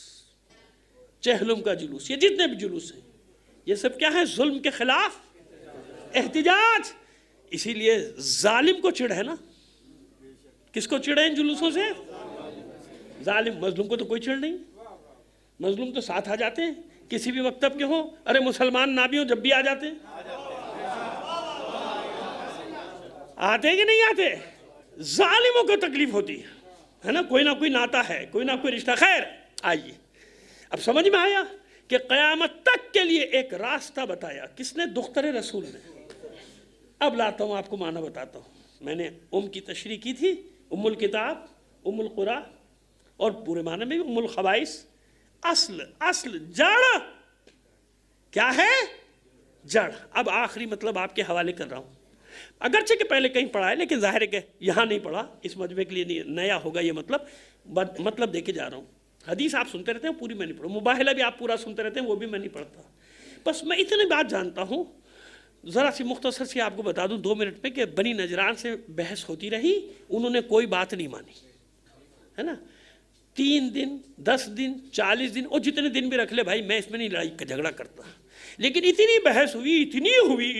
چہلم کا جلوس، یہ جتنے بھی جلوس ہیں یہ سب کیا ہے؟ ظلم کے خلاف احتجاج۔ اسی لیے ظالم کو چڑ ہے نا، کس کو چڑ ہے ان جلوسوں سے؟ ظالم۔ مظلوم کو تو کوئی چڑ نہیں، مظلوم تو ساتھ آ جاتے ہیں، کسی بھی مکتب کے ہوں، ارے مسلمان نہ بھی ہوں جب بھی آ جاتے ہیں، آتے کہ نہیں آتے؟ ظالموں کو تکلیف ہوتی ہے نا، کوئی نہ کوئی ناتا ہے، کوئی نہ کوئی رشتہ۔ خیر آئیے، اب سمجھ میں آیا کہ قیامت تک کے لیے ایک راستہ بتایا کس نے؟ دختر رسول نے۔ اب لاتا ہوں آپ کو معنی بتاتا ہوں۔ میں نے کی تشریح کی تھی، الکتاب، القرآن، اور پورے معنی میں بھی الخبائث۔ اصل جڑ کیا ہے؟ جڑ۔ اب آخری مطلب آپ کے حوالے کر رہا ہوں، اگرچہ کہ پہلے کہیں پڑھا ہے لیکن ظاہر ہے کہ یہاں نہیں پڑھا، اس مجمع کے لیے نیا ہوگا یہ مطلب دے کے جا رہا ہوں۔ حدیث آپ سنتے رہتے ہیں، پوری میں نہیں پڑھا، مباحلہ بھی آپ پورا سنتے رہتے ہیں، وہ بھی میں نہیں پڑھتا۔ بس میں اتنی بات جانتا ہوں، ذرا سی مختصر سی آپ کو بتا دوں 2 منٹ میں، کہ بنی نجران سے بحث ہوتی رہی، انہوں نے کوئی بات نہیں مانی، ہے نا۔ 3 دن، 10 دن، 40 دن، اور جتنے دن بھی رکھ لے بھائی، میں اس میں نہیں لڑائی کا جھگڑا کرتا، لیکن اتنی بحث ہوئی،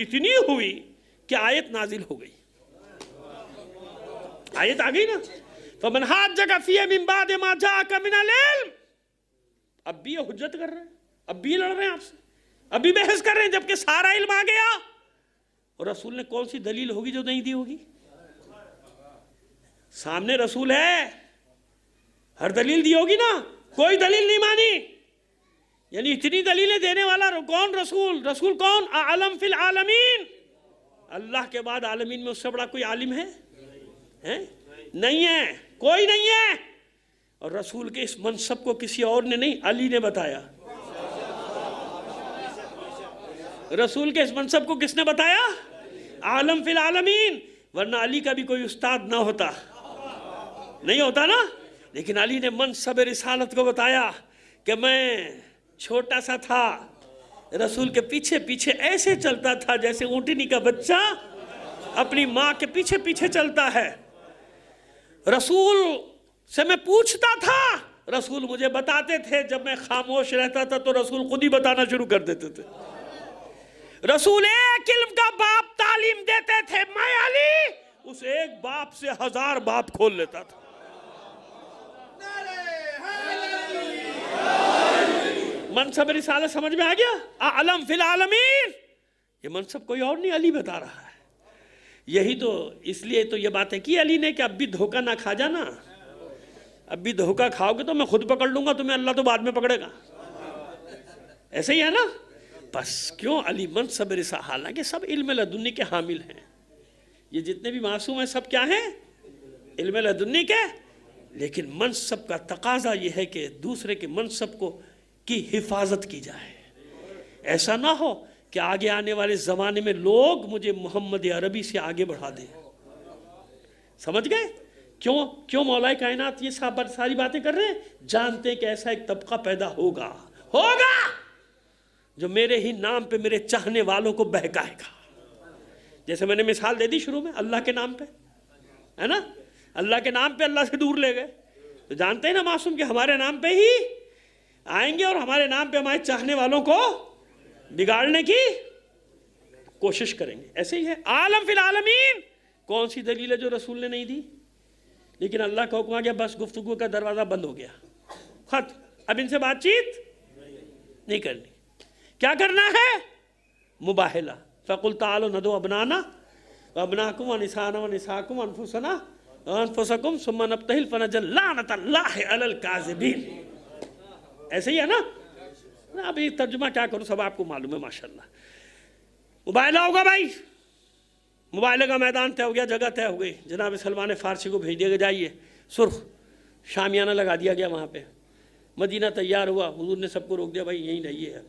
اتنی ہوئی کہ آیت نازل ہو گئی۔ آیت آ گئی نا، فَمَنْ حَاجَّكَ فِيهِ مِنْ بَعْدِ مَا جَاءَكَ مِنَ الْعِلْمِ۔ اب بھی یہ حجت کر رہے ہیں، اب بھی لڑ رہے ہیں آپ سے، اب بھی بحث کر رہے ہیں، جبکہ سارا علم آ گیا۔ اور رسول نے کون سی دلیل ہوگی جو نہیں دی ہوگی؟ سامنے رسول ہے، ہر دلیل دی ہوگی نا، کوئی دلیل نہیں مانی۔ یعنی اتنی دلیلیں دینے والا کون؟ رسول کون؟ اعلم فی العالمین۔ اللہ کے بعد عالمین میں اس سے بڑا کوئی عالم ہے؟ نہیں ہے، کوئی نہیں ہے۔ اور رسول کے اس منصب کو کسی اور نے نہیں، علی نے بتایا۔ رسول کے اس منصب کو کس نے بتایا؟ عالم فی العالمین۔ ورنہ علی کا بھی کوئی استاد نہ ہوتا، نہیں ہوتا نا، لیکن علی نے منصب رسالت کو بتایا کہ میں چھوٹا سا تھا، رسول کے پیچھے پیچھے ایسے چلتا تھا جیسے اونٹنی کا بچہ اپنی ماں کے پیچھے پیچھے چلتا ہے۔ رسول سے میں پوچھتا تھا، رسول مجھے بتاتے تھے، جب میں خاموش رہتا تھا تو رسول خود ہی بتانا شروع کر دیتے تھے۔ رسول ایک علم کا باپ تعلیم دیتے تھے، میں علی اس ایک باپ سے 1000 باپ کھول لیتا تھا۔ منصب رسالت سمجھ میں آ گیا؟ اعلم فی العالمین، یہ منصب کوئی اور نہیں، علی بتا رہا ہے۔ یہی تو اس لیے تو یہ باتیں کی علی نے کہ اب بھی دھوکہ نہ کھا جانا، اب بھی دھوکہ کھاؤ گے تو میں خود پکڑ لوں گا تمہیں، اللہ تو بعد میں پکڑے گا، ایسے ہی ہے نا۔ بس کیوں علی منصب رسالت، حالانکہ سب علم لدنی کے حامل ہیں، یہ جتنے بھی معصوم ہیں سب کیا ہیں؟ علم لدنی کے، لیکن منصب کا تقاضا یہ ہے کہ دوسرے کے منصب کی حفاظت کی جائے۔ ایسا نہ ہو کہ آگے آنے والے زمانے میں لوگ مجھے محمد عربی سے آگے بڑھا دیں۔ سمجھ گئے؟ کیوں مولا کائنات یہ ساری باتیں کر رہے ہیں؟ جانتے ہیں کہ ایسا ایک طبقہ پیدا ہوگا جو میرے ہی نام پہ میرے چاہنے والوں کو بہکائے گا۔ جیسے میں نے مثال دے دی شروع میں، اللہ کے نام پہ، ہے نا، اللہ کے نام پہ اللہ سے دور لے گئے، تو جانتے ہیں نا معصوم کہ ہمارے نام پہ ہی آئیں گے اور ہمارے نام پہ ہمارے چاہنے والوں کو بگاڑنے کی کوشش کریں گے۔ ایسے ہی ہے عالم فی العالمین۔ کون سی دلیل ہے جو رسول نے نہیں دی؟ لیکن اللہ کا حکم آ گیا، بس گفتگو کا دروازہ بند ہو گیا، خط، اب ان سے بات چیت نہیں کرنی۔ کیا کرنا ہے؟ مباحلہ۔ فَقُلْ تَعَالُوا نَدْعُوا أَبْنَاءَنَا وَأَبْنَاءَكُمْ وَنِسَاءَنَا وَنِسَاءَكُمْ وَأَنفُسَنَا وَأَنفُسَكُمْ ثُمَّ نَبْتَهِلْ فَنَجْعَلْ لَعْنَةَ اللَّهِ عَلَى الْكَاذِبِينَ۔ ایسے ہی ہے نا۔ اب یہ ترجمہ کیا کروں، سب آپ کو معلوم ہے ماشاءاللہ۔ مباحلہ ہوگا بھائی، مباحلے کا میدان طے ہو گیا، جگہ طے ہو گئی۔ جناب سلمان فارسی کو بھیج دیا گیا، جائیے، سرخ شامیانہ لگا دیا گیا وہاں پہ، مدینہ تیار ہوا، حضور نے سب کو روک دیا، بھائی یہیں رہیے،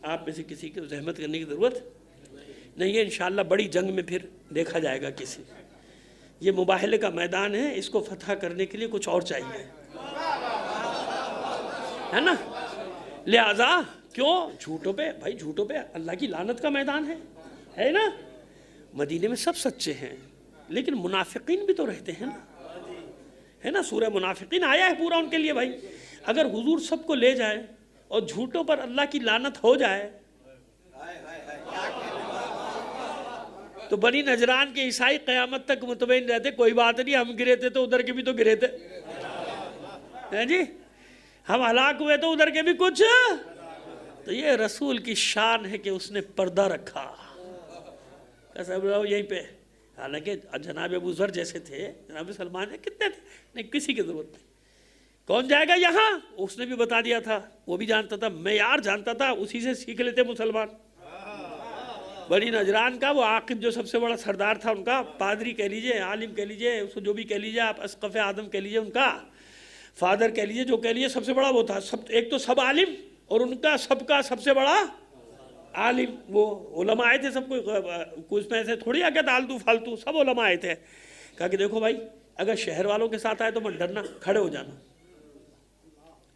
آپ میں سے کسی کو زحمت کرنے کی ضرورت نہیں ہے، انشاءاللہ بڑی جنگ میں پھر دیکھا جائے گا کسی۔ یہ مباحلے کا میدان ہے، اس کو فتح کرنے کے لیے کچھ اور چاہیے۔ ہے نا. لہذا کیوں جھوٹوں پہ بھائی، جھوٹوں پہ اللہ کی لعنت کا میدان ہے نا. مدینے میں سب سچے ہیں لیکن منافقین بھی تو رہتے ہیں نا، ہے نا. سورہ منافقین آیا ہے پورا ان کے لیے. بھائی اگر حضور سب کو لے جائے اور جھوٹوں پر اللہ کی لعنت ہو جائے تو بنی نجران کے عیسائی قیامت تک مطمئن رہتے، کوئی بات نہیں، ہم گرے تھے تو ادھر کے بھی تو گرے تھے، ہیں جی، ہم ہلاک ہوئے تو ادھر کے بھی کچھ. تو یہ رسول کی شان ہے کہ اس نے پردہ رکھا. سب لوگ یہیں پہ، حالانکہ جناب ابو ذر جیسے تھے، جناب سلمان کتنے تھے، نہیں کسی کی ضرورت نہیں. کون جائے گا یہاں؟ اس نے بھی بتا دیا تھا، وہ بھی جانتا تھا، معیار جانتا تھا، اسی سے سیکھ لیتے مسلمان. بنی نجران کا وہ عاقب جو سب سے بڑا سردار تھا، ان کا پادری کہہ لیجئے، عالم کہہ لیجئے، اس کو جو بھی کہہ لیجئے آپ، اسقف آدم کہہ لیجئے، ان کا فادر کہہ لیجئے، جو کہہ لیجئے، سب سے بڑا وہ تھا. ایک تو سب عالم اور ان کا سب سے بڑا عالم. وہ علماء آئے تھے سب کو، اس میں ایسے تھوڑی آ گیا آلتو فالتو، سب علماء آئے تھے. کہا کہ دیکھو بھائی، اگر شہر والوں کے ساتھ آئے تو مت ڈرنا، کھڑے ہو جانا،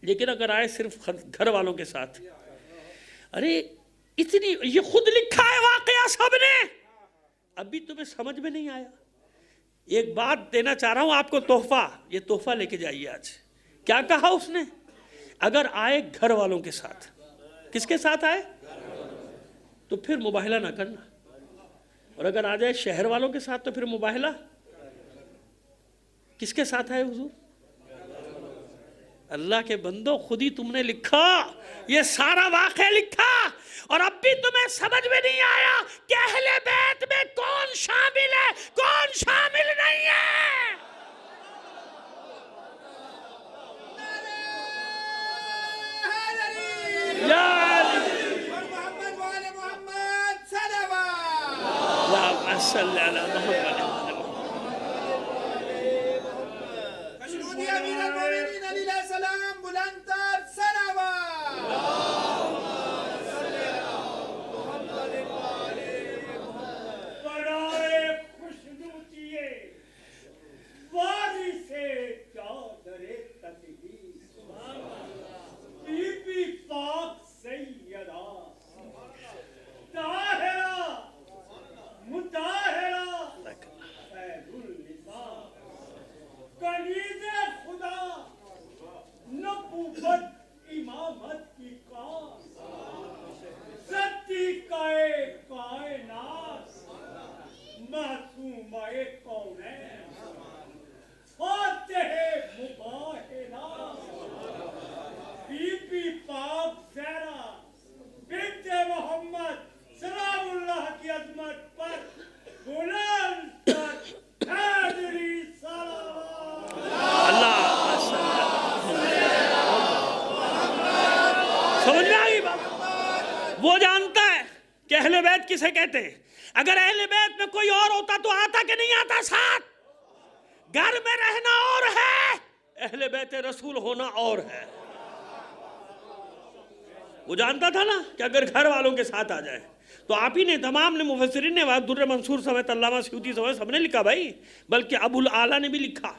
لیکن اگر آئے صرف گھر والوں کے ساتھ. ارے اتنی، یہ خود لکھا ہے واقعہ سب نے، ابھی تمہیں سمجھ میں نہیں آیا. ایک بات دینا چاہ رہا ہوں آپ کو، تحفہ، یہ تحفہ لے کے جائیے آج. کیا کہا اس نے؟ اگر آئے گھر والوں کے ساتھ. کس کے ساتھ آئے؟ تو پھر مباہلہ نہ کرنا. اور اگر آ جائے شہر والوں کے ساتھ تو پھر مباہلہ کس کے ساتھ آئے حضور؟ اللہ کے بندو، خود ہی تم نے لکھا، یہ سارا واقعہ لکھا، اور اب بھی تمہیں سمجھ میں نہیں آیا کہ اہل بیت میں کون شامل ہے کون شامل نہیں ہے. یا محمد وآل محمد صلوات. اللہم صلی علی محمد. مشروطی امیر المومنین علیہ السلام بلندتر صلوات. بڑائے خوشنودیے واری سے چادر تطہیر، بی بی پاک سیدہ طاہرہ مطہرہ خیر النساء، کنیز خدا، نبوت امامت کی کار، صدیقہ کائنات، معصومہ کونین، فاتح مباہلات، بی بی پاک زہرا بنت محمد سلام اللہ کی عظمت پر بلند تر حیدری صلوات. سمجھ میں آئی بات؟ وہ جانتا ہے کہ اہل بیت کسے کہتے ہیں. اگر اہل بیت میں کوئی اور ہوتا تو آتا کہ نہیں آتا ساتھ؟ گھر میں رہنا اور ہے، اہل بیت رسول ہونا اور ہے. وہ جانتا تھا نا کہ اگر گھر والوں کے ساتھ آ جائے تو آپ ہی نے، تمام نے، مفسرین نے، در منصور سمیت علامہ سیوطی سمیت سب نے لکھا بھائی، بلکہ ابو العالیٰ نے بھی لکھا،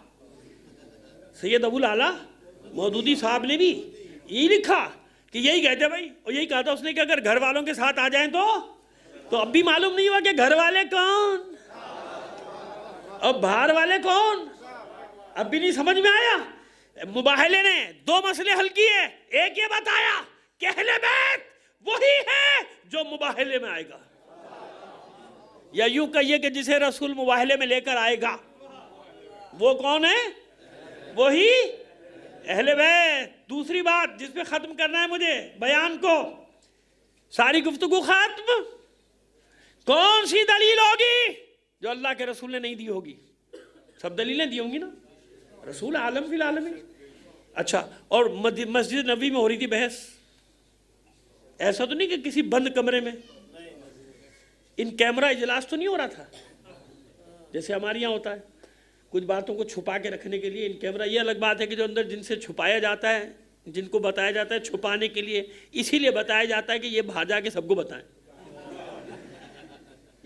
سید ابو العالیٰ مودودی صاحب نے بھی یہی لکھا کہ یہی کہتے بھائی، اور یہی کہا تھا اس نے کہ اگر گھر والوں کے ساتھ آ جائیں تو اب بھی معلوم نہیں ہوا کہ گھر والے کون اور باہر والے کون، اب بھی نہیں سمجھ میں آیا. مباہلے نے دو مسئلے حل کیے. ایک یہ بتایا کہ اہل بیت وہی ہے جو مباہلے میں آئے گا، یا یوں کہیے کہ جسے رسول مباہلے میں لے کر آئے گا وہ کون ہے؟ وہی اہل بیت. دوسری بات جس پہ ختم کرنا ہے مجھے بیان کو، ساری گفتگو ختم، کون سی دلیل ہوگی جو اللہ کے رسول نے نہیں دی ہوگی؟ سب دلیلیں دی ہوں گی نا، رسول عالم فی العالمین. اچھا، اور مسجد نبوی میں ہو رہی تھی بحث، ایسا تو نہیں کہ کسی بند کمرے میں، ان کیمرہ اجلاس تو نہیں ہو رہا تھا جیسے ہمارے یہاں ہوتا ہے کچھ باتوں کو چھپا کے رکھنے کے لیے ان کیمرہ. یہ الگ بات ہے کہ جو اندر جن سے چھپایا جاتا ہے، جن کو بتایا جاتا ہے چھپانے کے لیے، اسی لیے بتایا جاتا ہے کہ یہ بھاجا کے سب کو بتائیں.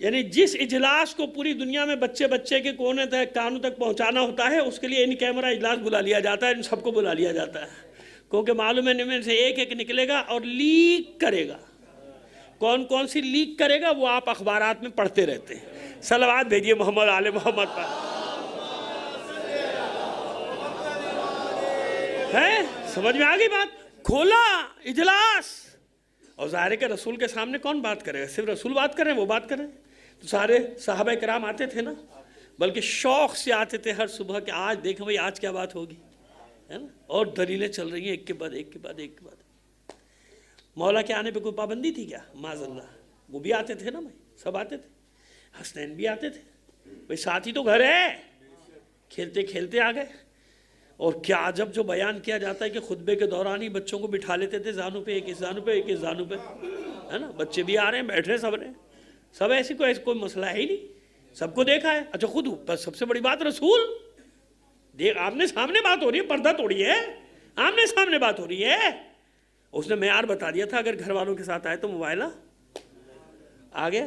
یعنی جس اجلاس کو پوری دنیا میں بچے کے کونے تک کانوں تک پہنچانا ہوتا ہے، اس کے لیے ان کیمرہ اجلاس بلا لیا جاتا ہے، ان سب کو بلا لیا جاتا ہے. کیونکہ معلوم ہے ان میں سے ایک ایک نکلے گا اور لیک کرے گا. کون کون سی لیک کرے گا وہ آپ اخبارات میں پڑھتے رہتے ہیں. صلوات بھیجیے محمد آل محمد پر. ہے سمجھ میں آ گئی بات؟ کھولا اجلاس. اور ظاہر ہے کہ رسول کے سامنے کون بات کرے گا؟ صرف رسول بات کر رہے ہیں، وہ بات کر رہے ہیں. تو سارے صحابہ کرام آتے تھے نا، بلکہ شوق سے آتے تھے ہر صبح کہ آج دیکھیں بھائی آج کیا بات ہوگی، ہے نا. اور دلیلیں چل رہی ہیں ایک کے بعد ایک کے بعد ایک کے بعد. مولا کے آنے پہ کوئی پابندی تھی کیا؟ معاذ اللہ. وہ بھی آتے تھے نا بھائی، سب آتے تھے. حسنین بھی آتے تھے بھائی، ساتھی تو گھر ہے. کھیلتے کھیلتے آ گئے. اور کیا عجب جو بیان کیا جاتا ہے کہ خطبے کے دوران ہی بچوں کو بٹھا لیتے تھے زانوں پہ، ایک اس زانوں پہ ایک اس زانوں پہ، ہے نا. بچے بھی آ رہے ہیں، بیٹھ رہے سب نے، سب ایسی کوئی مسئلہ ہے ہی نہیں، سب کو دیکھا ہے. اچھا خود سب سے بڑی بات رسول دیکھ، آمنے سامنے بات ہو رہی ہے، پردہ توڑی ہے، آمنے سامنے بات ہو رہی ہے. اس نے معیار بتا دیا تھا اگر گھر والوں کے ساتھ آئے تو موبائل آ گیا.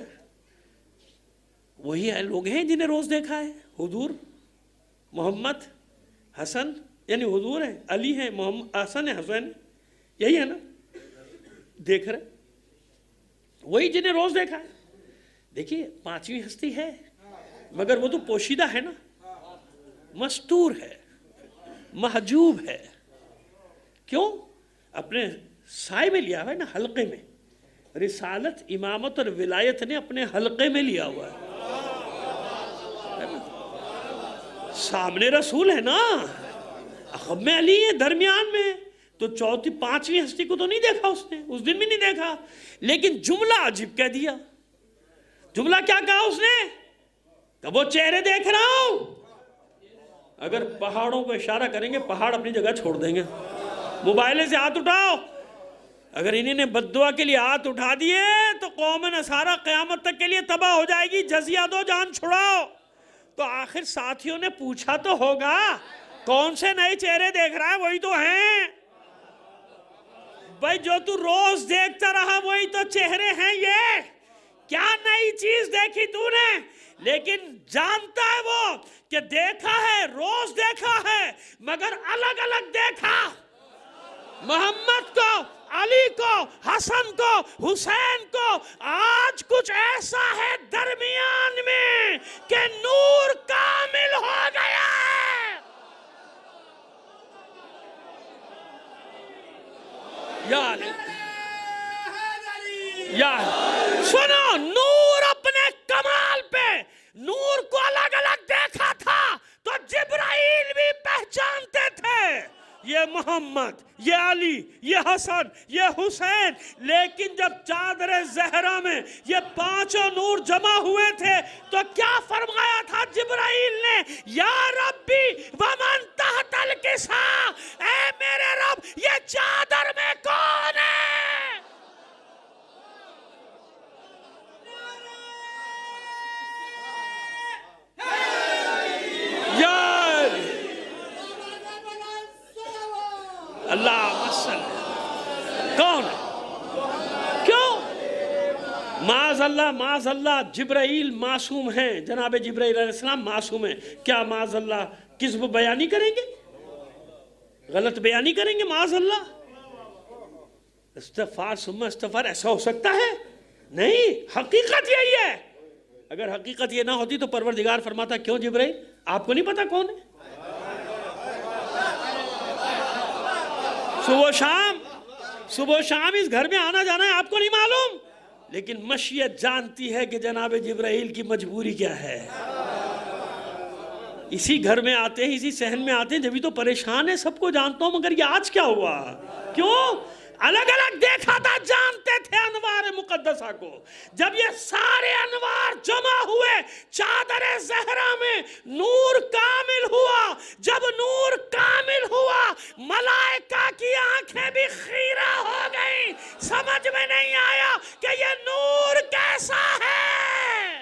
وہی لوگ ہیں جنہیں روز دیکھا ہے. حضور محمد حسن یعنی حضور ہیں، علی ہیں، محمد حسن ہے، حسین، یہی ہے نا، دیکھ رہے وہی جنہیں روز دیکھا ہے. دیکھیے پانچویں ہستی ہے مگر وہ تو پوشیدہ ہے نا، مستور ہے، محجوب ہے. کیوں؟ اپنے سائے میں لیا ہوا ہے نا، حلقے میں. رسالت، امامت اور ولایت نے اپنے حلقے میں لیا ہوا ہے. سامنے رسول ہے نا، عقب میں علی ہے، درمیان میں. تو چوتھی پانچویں ہستی کو تو نہیں دیکھا اس نے، اس دن بھی نہیں دیکھا. لیکن جملہ عجیب کہہ دیا. جملہ کیا کہا اس نے؟ کہ وہ چہرے دیکھ رہا ہوں. اگر پہاڑوں کو اشارہ کریں گے پہاڑ اپنی جگہ چھوڑ دیں گے. موبائل سے ہاتھ اٹھاؤ. اگر انہیں نے بددعا کے لیے ہاتھ اٹھا دیے تو قوم نصارہ قیامت تک کے لیے تباہ ہو جائے گی. جزیہ دو، جان چھڑاؤ. تو آخر ساتھیوں نے پوچھا تو ہوگا کون سے نئے چہرے دیکھ رہا ہے؟ وہی تو ہیں بھائی، جو تو روز دیکھتا رہا وہی تو چہرے ہیں. یہ کیا نئی چیز دیکھی تو نے؟ لیکن جانتا ہے وہ کہ دیکھا ہے، روز دیکھا ہے، مگر الگ الگ دیکھا. محمد کو، علی کو، حسن کو، حسین کو. آج کچھ ایسا ہے درمیان میں کہ نور کامل ہو گیا ہے. یا سنو، نور اپنے کمال پہ، نور کو الگ الگ دیکھا تھا تو جبرائیل بھی پہچانتے تھے یہ محمد، یہ علی، یہ حسن، یہ حسین. لیکن جب چادر زہرا میں یہ پانچوں نور جمع ہوئے تھے تو کیا فرمایا تھا جبرائیل نے؟ یا ربی ومن تحت الکساء، اے میرے رب یہ چادر میں کون ہے؟ اللہ مسلم کون ہے؟ کیوں؟ معاذ اللہ جبرائیل معصوم ہیں. جناب جبرائیل علیہ السلام معصوم ہیں. کیا معاذ اللہ کذب بیانی کریں گے؟ غلط بیانی کریں گے؟ معاذ اللہ. استغفار ثم استغفار ایسا ہو سکتا ہے؟ نہیں، حقیقت یہی ہے. اگر حقیقت یہ نہ ہوتی تو پروردگار فرماتا کیوں جبرائیل آپ کو نہیں پتا کون ہے؟ صبح و شام اس گھر میں آنا جانا ہے، آپ کو نہیں معلوم. لیکن مشیت جانتی ہے کہ جناب جبرائیل کی مجبوری کیا ہے. اسی گھر میں آتے ہیں، اسی صحن میں آتے ہیں، جبھی تو پریشان ہے. سب کو جانتا ہوں مگر یہ آج کیا ہوا؟ کیوں؟ الگ الگ دیکھا تھا، جانتے تھے انوار مقدسہ کو. جب یہ سارے انوار جمع ہوئے چادر زہرا میں، نور کامل ہوا. جب نور کامل ہوا ملائکہ کی آنکھیں بھی خیرہ ہو گئیں. سمجھ میں نہیں آیا کہ یہ نور کیسا ہے.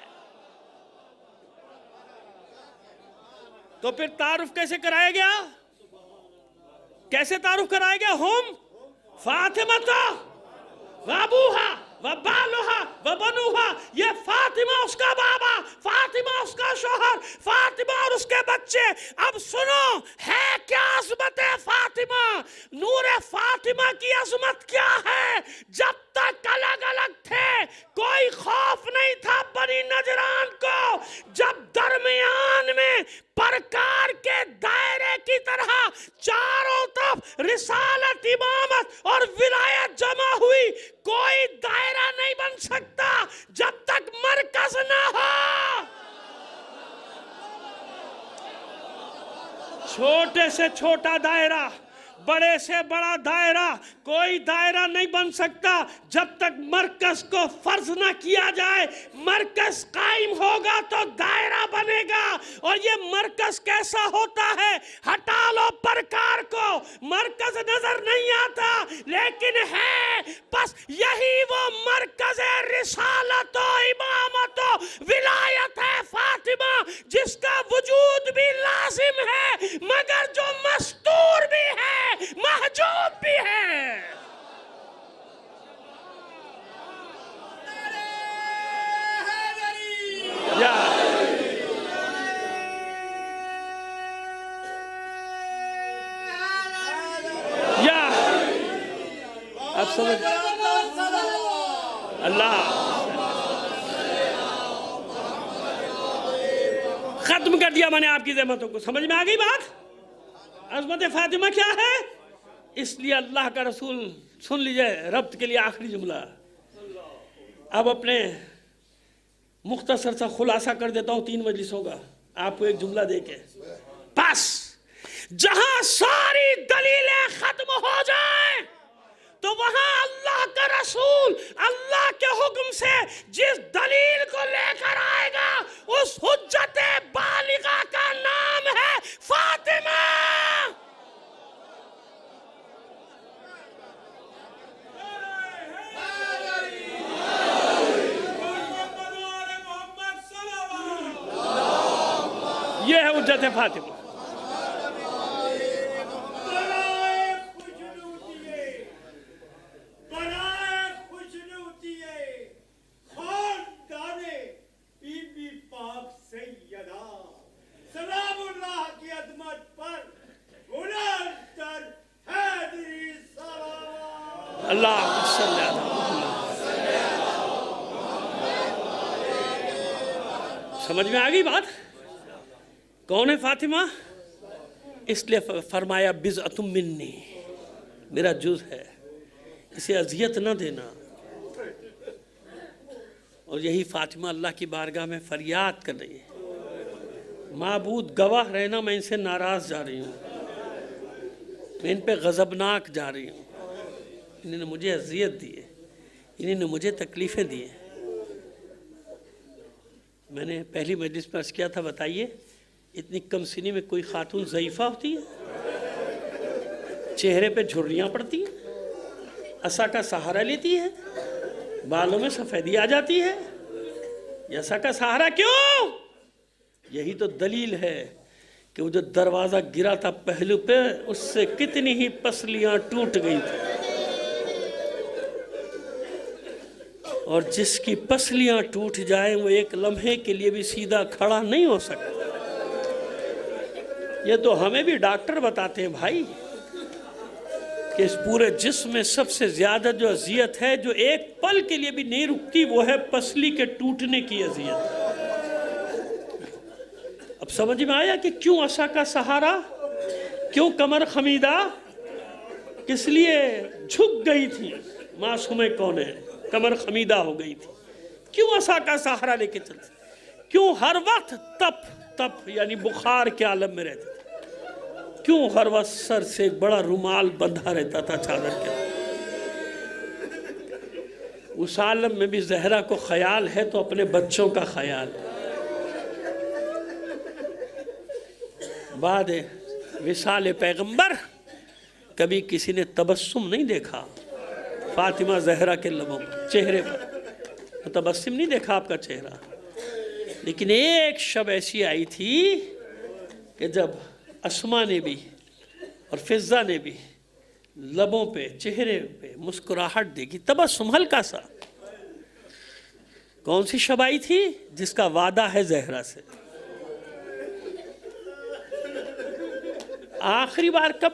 تو پھر تعارف کیسے کرایا گیا؟ کیسے تعارف کرایا گیا؟ ہم فاطمہ وابوہا وبالوہا وبنوہا. یہ فاطمہ اس کا بابا، فاطمہ اس کا شوہر، فاطمہ اور اس کے بچے. اب سنو، ہے کیا عظمت فاطمہ فاطمہ، نور فاطمہ کی عظمت کیا ہے؟ جب تک الگ الگ تھے کوئی خوف نہیں تھا بنی نجران کو، جب درمیان میں پرکار کے دائرے کی طرح چاروں طرف رسالت، امامت اور ولایت جمع ہوئی، کوئی دائرہ نہیں بن سکتا جب تک مرکز نہ ہو۔ چھوٹے سے چھوٹا دائرہ، بڑے سے بڑا دائرہ، کوئی دائرہ نہیں بن سکتا جب تک مرکز کو فرض نہ کیا جائے۔ مرکز قائم ہوگا تو دائرہ بنے گا، اور یہ مرکز کیسا ہوتا ہے؟ ہٹا لو پرکار کو، مرکز نظر نہیں آتا لیکن ہے، بس یہی وہ مرکز رسالت و امامت و ولایت ہے فاطمہ، جس کا وجود بھی لازم ہے مگر جو مستور بھی ہے، محجوب بھی ہے۔ یا اب سمجھ اللہ ختم کر دیا میں نے آپ کی زحمتوں کو۔ سمجھ میں آ گئی بات؟ عظمت فاطمہ کیا ہے؟ اس لیے اللہ کا رسول، سن لیجئے ربط کے لیے آخری جملہ، اب اپنے مختصر سا خلاصہ کر دیتا ہوں 3 مجلسوں کا، آپ کو ایک جملہ دے کے بس۔ جہاں ساری دلیلیں ختم ہو جائیں تو وہاں اللہ کا رسول اللہ کے حکم سے جس دلیل کو لے کر آئے گا اس حجت بالغہ کا نام ہے فاطمہ۔ یہ ہے حجت فاطمہ۔ اللہ صلی اللہ سمجھ میں آ گئی بات؟ کون ہے فاطمہ؟ اس لیے فرمایا بضعۃ منی، میرا جز ہے، اسے اذیت نہ دینا۔ اور یہی فاطمہ اللہ کی بارگاہ میں فریاد کر رہی ہے، معبود گواہ رہنا میں ان سے ناراض جا رہی ہوں، میں ان پہ غضبناک جا رہی ہوں، انہوں نے مجھے اذیت دی ہے، انہوں نے مجھے تکلیفیں دی ہیں۔ میں نے پہلی مجلس میں عرض کیا تھا، بتائیے اتنی کم سنی میں کوئی خاتون ضعیفہ ہوتی ہے؟ چہرے پہ جھریاں پڑتی ہیں، عصا کا سہارا لیتی ہے، بالوں میں سفیدی آ جاتی ہے، یہ عصا کا سہارا کیوں؟ یہی تو دلیل ہے کہ وہ جو دروازہ گرا تھا پہلو پہ اس سے کتنی ہی پسلیاں ٹوٹ گئی تھی، اور جس کی پسلیاں ٹوٹ جائیں وہ ایک لمحے کے لیے بھی سیدھا کھڑا نہیں ہو سکتا۔ یہ تو ہمیں بھی ڈاکٹر بتاتے ہیں بھائی کہ اس پورے جسم میں سب سے زیادہ جو اذیت ہے جو ایک پل کے لیے بھی نہیں رکتی وہ ہے پسلی کے ٹوٹنے کی اذیت۔ اب سمجھ میں آیا کہ کیوں عصا کا سہارا، کیوں کمر خمیدہ، کس لیے جھک گئی تھی معصومہ کون ہے، کمر خمیدہ ہو گئی تھی، کیوں عصا کا سہارا لے کے چلتی، کیوں ہر وقت تپ یعنی بخار کے عالم میں رہتی تھی، کیوں ہر وقت سر سے ایک بڑا رومال بندھا رہتا تھا چادر کے۔ اس عالم میں بھی زہرا کو خیال ہے تو اپنے بچوں کا خیال ہے۔ بعد وصال پیغمبر کبھی کسی نے تبسم نہیں دیکھا فاطمہ زہرا کے لبوں پر، چہرے پر تبسم نہیں دیکھا آپ کا چہرہ، لیکن ایک شب ایسی آئی تھی کہ جب اسما نے بھی اور فضہ نے بھی لبوں پہ چہرے پہ مسکراہٹ دیکھی، تبسم ہلکا سا۔ کون سی شب آئی تھی؟ جس کا وعدہ ہے زہرا سے۔ آخری بار کب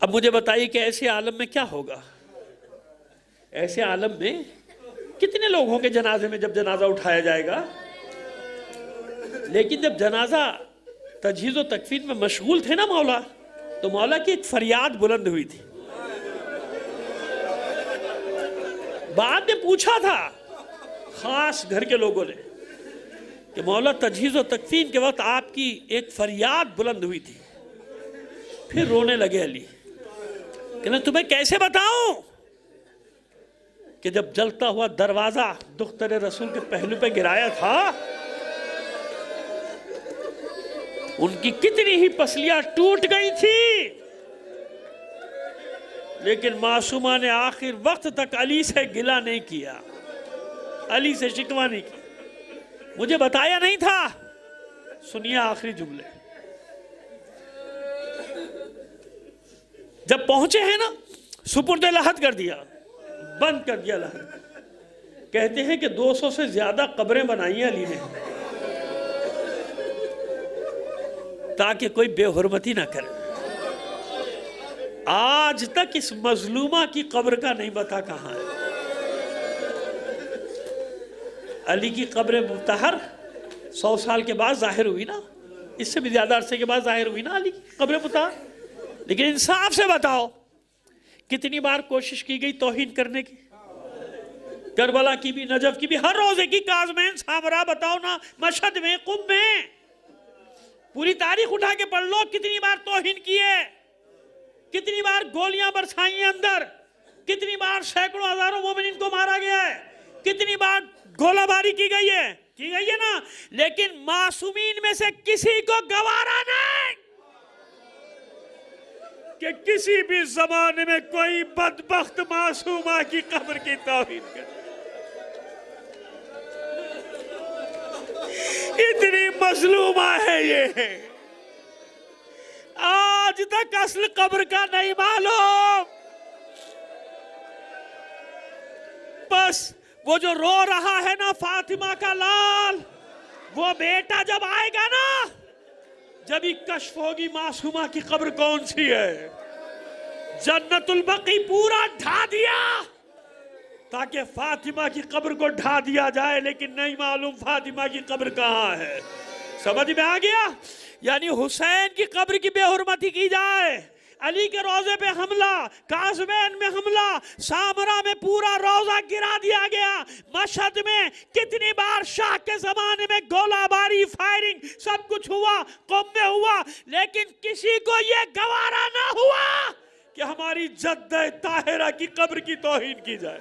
اب مجھے بتائیے کہ ایسے عالم میں کیا ہوگا؟ ایسے عالم میں کتنے لوگ ہوں گے جنازے میں جب جنازہ اٹھایا جائے گا؟ لیکن جب جنازہ تجہیز و تکفین میں مشغول تھے نا مولا، تو مولا کی ایک فریاد بلند ہوئی تھی. بعد میں پوچھا تھا خاص گھر کے لوگوں نے کہ مولا تجہیز و تکفین کے وقت آپ کی ایک فریاد بلند ہوئی تھی. پھر رونے لگے علی کہ میں تمہیں کیسے بتاؤں کہ جب جلتا ہوا دروازہ دختر رسول کے پہلو پہ گرایا تھا، ان کی کتنی ہی پسلیاں ٹوٹ گئی تھی، لیکن معصومہ نے آخر وقت تک علی سے گلہ نہیں کیا، علی سے شکوہ نہیں کی. مجھے بتایا نہیں تھا. سنیے آخری جملے. جب پہنچے ہیں نا، سپرد لحد کر دیا، بند کر دیا لحد. کہتے ہیں کہ 200 سے زیادہ قبریں بنائی ہیں علی نے تاکہ کوئی بے حرمتی نہ کرے. آج تک اس مظلومہ کی قبر کا نہیں پتا کہاں ہے. علی کی قبر مطہر 100 سال کے بعد ظاہر ہوئی نا، اس سے بھی زیادہ عرصے کے بعد ظاہر ہوئی نا علی کی قبر مطہر. لیکن انصاف سے بتاؤ کتنی بار کوشش کی گئی توہین کرنے کی؟ کربلا کی بھی، نجف کی بھی، ہر روزے کی، کاظمین، سامرا، بتاؤ نا، مشہد میں، قم میں، پوری تاریخ اٹھا کے پڑھ لو. کتنی بار توہین کیے، کتنی بار گولیاں برسائی ہیں اندر، کتنی بار سینکڑوں ہزاروں مومنین کو مارا گیا ہے، کتنی بار گولہ باری کی گئی ہے نا. لیکن معصومین میں سے کسی کو گوارا نہیں کہ کسی بھی زمانے میں کوئی بدبخت معصومہ کی قبر کی توہین کرے. اتنی مظلومہ ہے یہ، آج تک اصل قبر کا نہیں معلوم. بس وہ جو رو رہا ہے نا فاطمہ کا لال، وہ بیٹا جب آئے گا نا، جب ہی کشف ہوگی معصومہ کی قبر کون سی ہے. جنت البقیع پورا ڈھا دیا تاکہ فاطمہ کی قبر کو ڈھا دیا جائے، لیکن نہیں معلوم فاطمہ کی قبر کہاں ہے. سمجھ میں آ گیا؟ یعنی حسین کی قبر کی بے حرمتی کی جائے، علی کے روزے پہ حملہ، کاظمین میں حملہ، سامرا میں پورا روزہ گرا دیا گیا، مشہد میں کتنی بار شاہ کے زمانے میں گولہ باری، فائرنگ، سب کچھ ہوا، قم میں ہوا، لیکن کسی کو یہ گوارا نہ ہوا کہ ہماری جدہ طاہرہ کی قبر کی توہین کی جائے.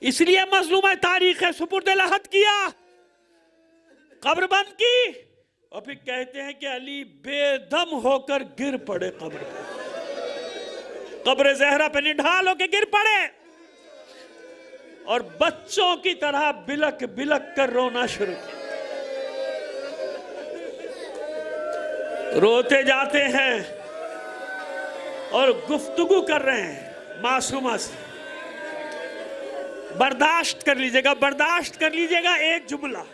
اس لیے مظلومہ تاریخ سپرد لحد کیا، قبر بند کی، اور پھر کہتے ہیں کہ علی بے دم ہو کر گر پڑے قبر پہ، قبر زہرا پہ نڈھال ہو کے گر پڑے، اور بچوں کی طرح بلک بلک کر رونا شروع کیا. روتے جاتے ہیں اور گفتگو کر رہے ہیں معصومہ سے. برداشت کر لیجئے گا ایک جملہ،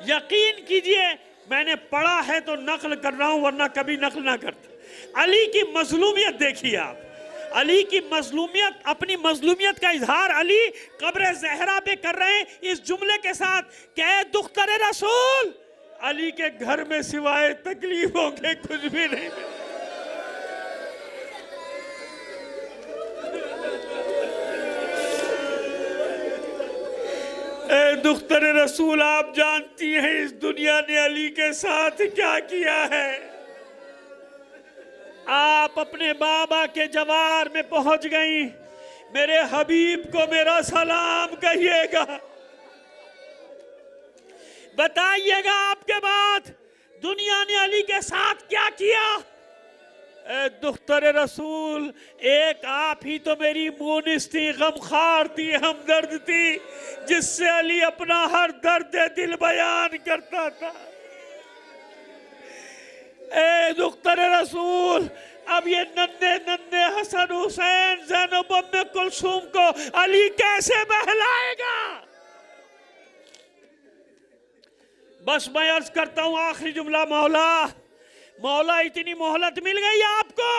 یقین کیجئے میں نے پڑھا ہے تو نقل کر رہا ہوں، ورنہ کبھی نقل نہ کرتا. علی کی مظلومیت دیکھیے آپ، علی کی مظلومیت، اپنی مظلومیت کا اظہار علی قبر زہرا پہ کر رہے ہیں اس جملے کے ساتھ کہ اے دختر رسول، علی کے گھر میں سوائے تکلیفوں کے کچھ بھی نہیں ملے. اے دختر رسول، آپ جانتی ہیں اس دنیا نے علی کے ساتھ کیا کیا ہے. آپ اپنے بابا کے جوار میں پہنچ گئیں. میرے حبیب کو میرا سلام کہیے گا، بتائیے گا آپ کے بعد دنیا نے علی کے ساتھ کیا کیا. اے دختر رسول، ایک آپ ہی تو میری مونس تھی، غمخوار تھی، ہمدرد تھی، جس سے علی اپنا ہر درد دل بیان کرتا تھا. اے دختر رسول، اب یہ ننھے حسن حسین، زینب ام کلثوم کو علی کیسے بہلائے گا. بس میں عرض کرتا ہوں آخری جملہ، مولا مولا اتنی مہلت مل گئی آپ کو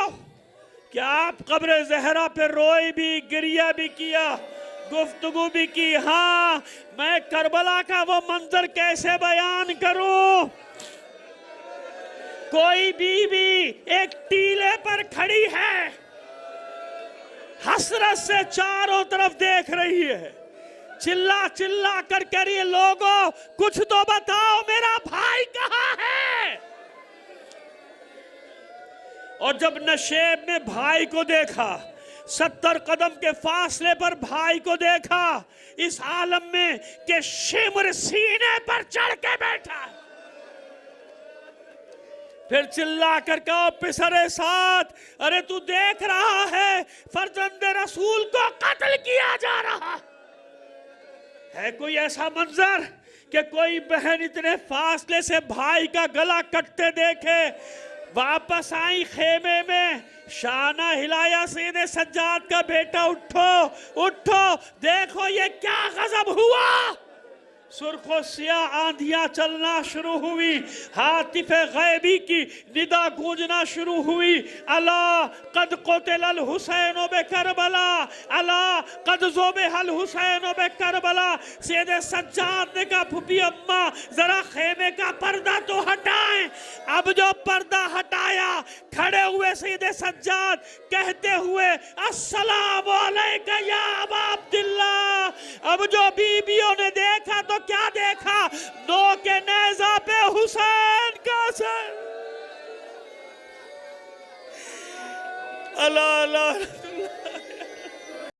کہ آپ قبر زہرا پہ روئے بھی، گریہ بھی کیا، گفتگو بھی کی. ہاں میں کربلا کا وہ منظر کیسے بیان کروں. کوئی بی بی ایک ٹیلے پر کھڑی ہے، حسرت سے چاروں طرف دیکھ رہی ہے، چلا چلا کر کہہ رہی ہے لوگوں کچھ تو بتاؤ میرا بھائی کہاں ہے. اور جب نشیب نے بھائی کو دیکھا، 70 قدم کے فاصلے پر بھائی کو دیکھا، اس عالم میں کہ شمر سینے پر چڑھ کے بیٹھا، پھر چلا کر کہا پسرے ساتھ، ارے تو دیکھ رہا ہے فرزند رسول کو قتل کیا جا رہا ہے. کوئی ایسا منظر کہ کوئی بہن اتنے فاصلے سے بھائی کا گلا کٹتے دیکھے. واپس آئی خیمے میں، شانہ ہلایا سید سجاد کا بیٹا، اٹھو اٹھو دیکھو یہ کیا غضب ہوا. سرخ و سیاہ آندھیاں چلنا شروع ہوئی، ہاتف غیبی کی ندا گونجنا شروع ہوئی. الا قد قتل الحسین بکربلا، الا قد ذبح الحسین بکربلا. سید سجاد نے کہا پھپھی اماں ذرا خیمے کا پردہ تو ہٹائیں. اب جو پردہ ہٹایا، کھڑے ہوئے سید سجاد کہتے ہوئے السلام علیکہ یا ابا عبداللہ. اب جو بیویوں نے دیکھا تو کیا دیکھا؟ نو کے نیزہ پہ حسین کا سر. اللہ اللہ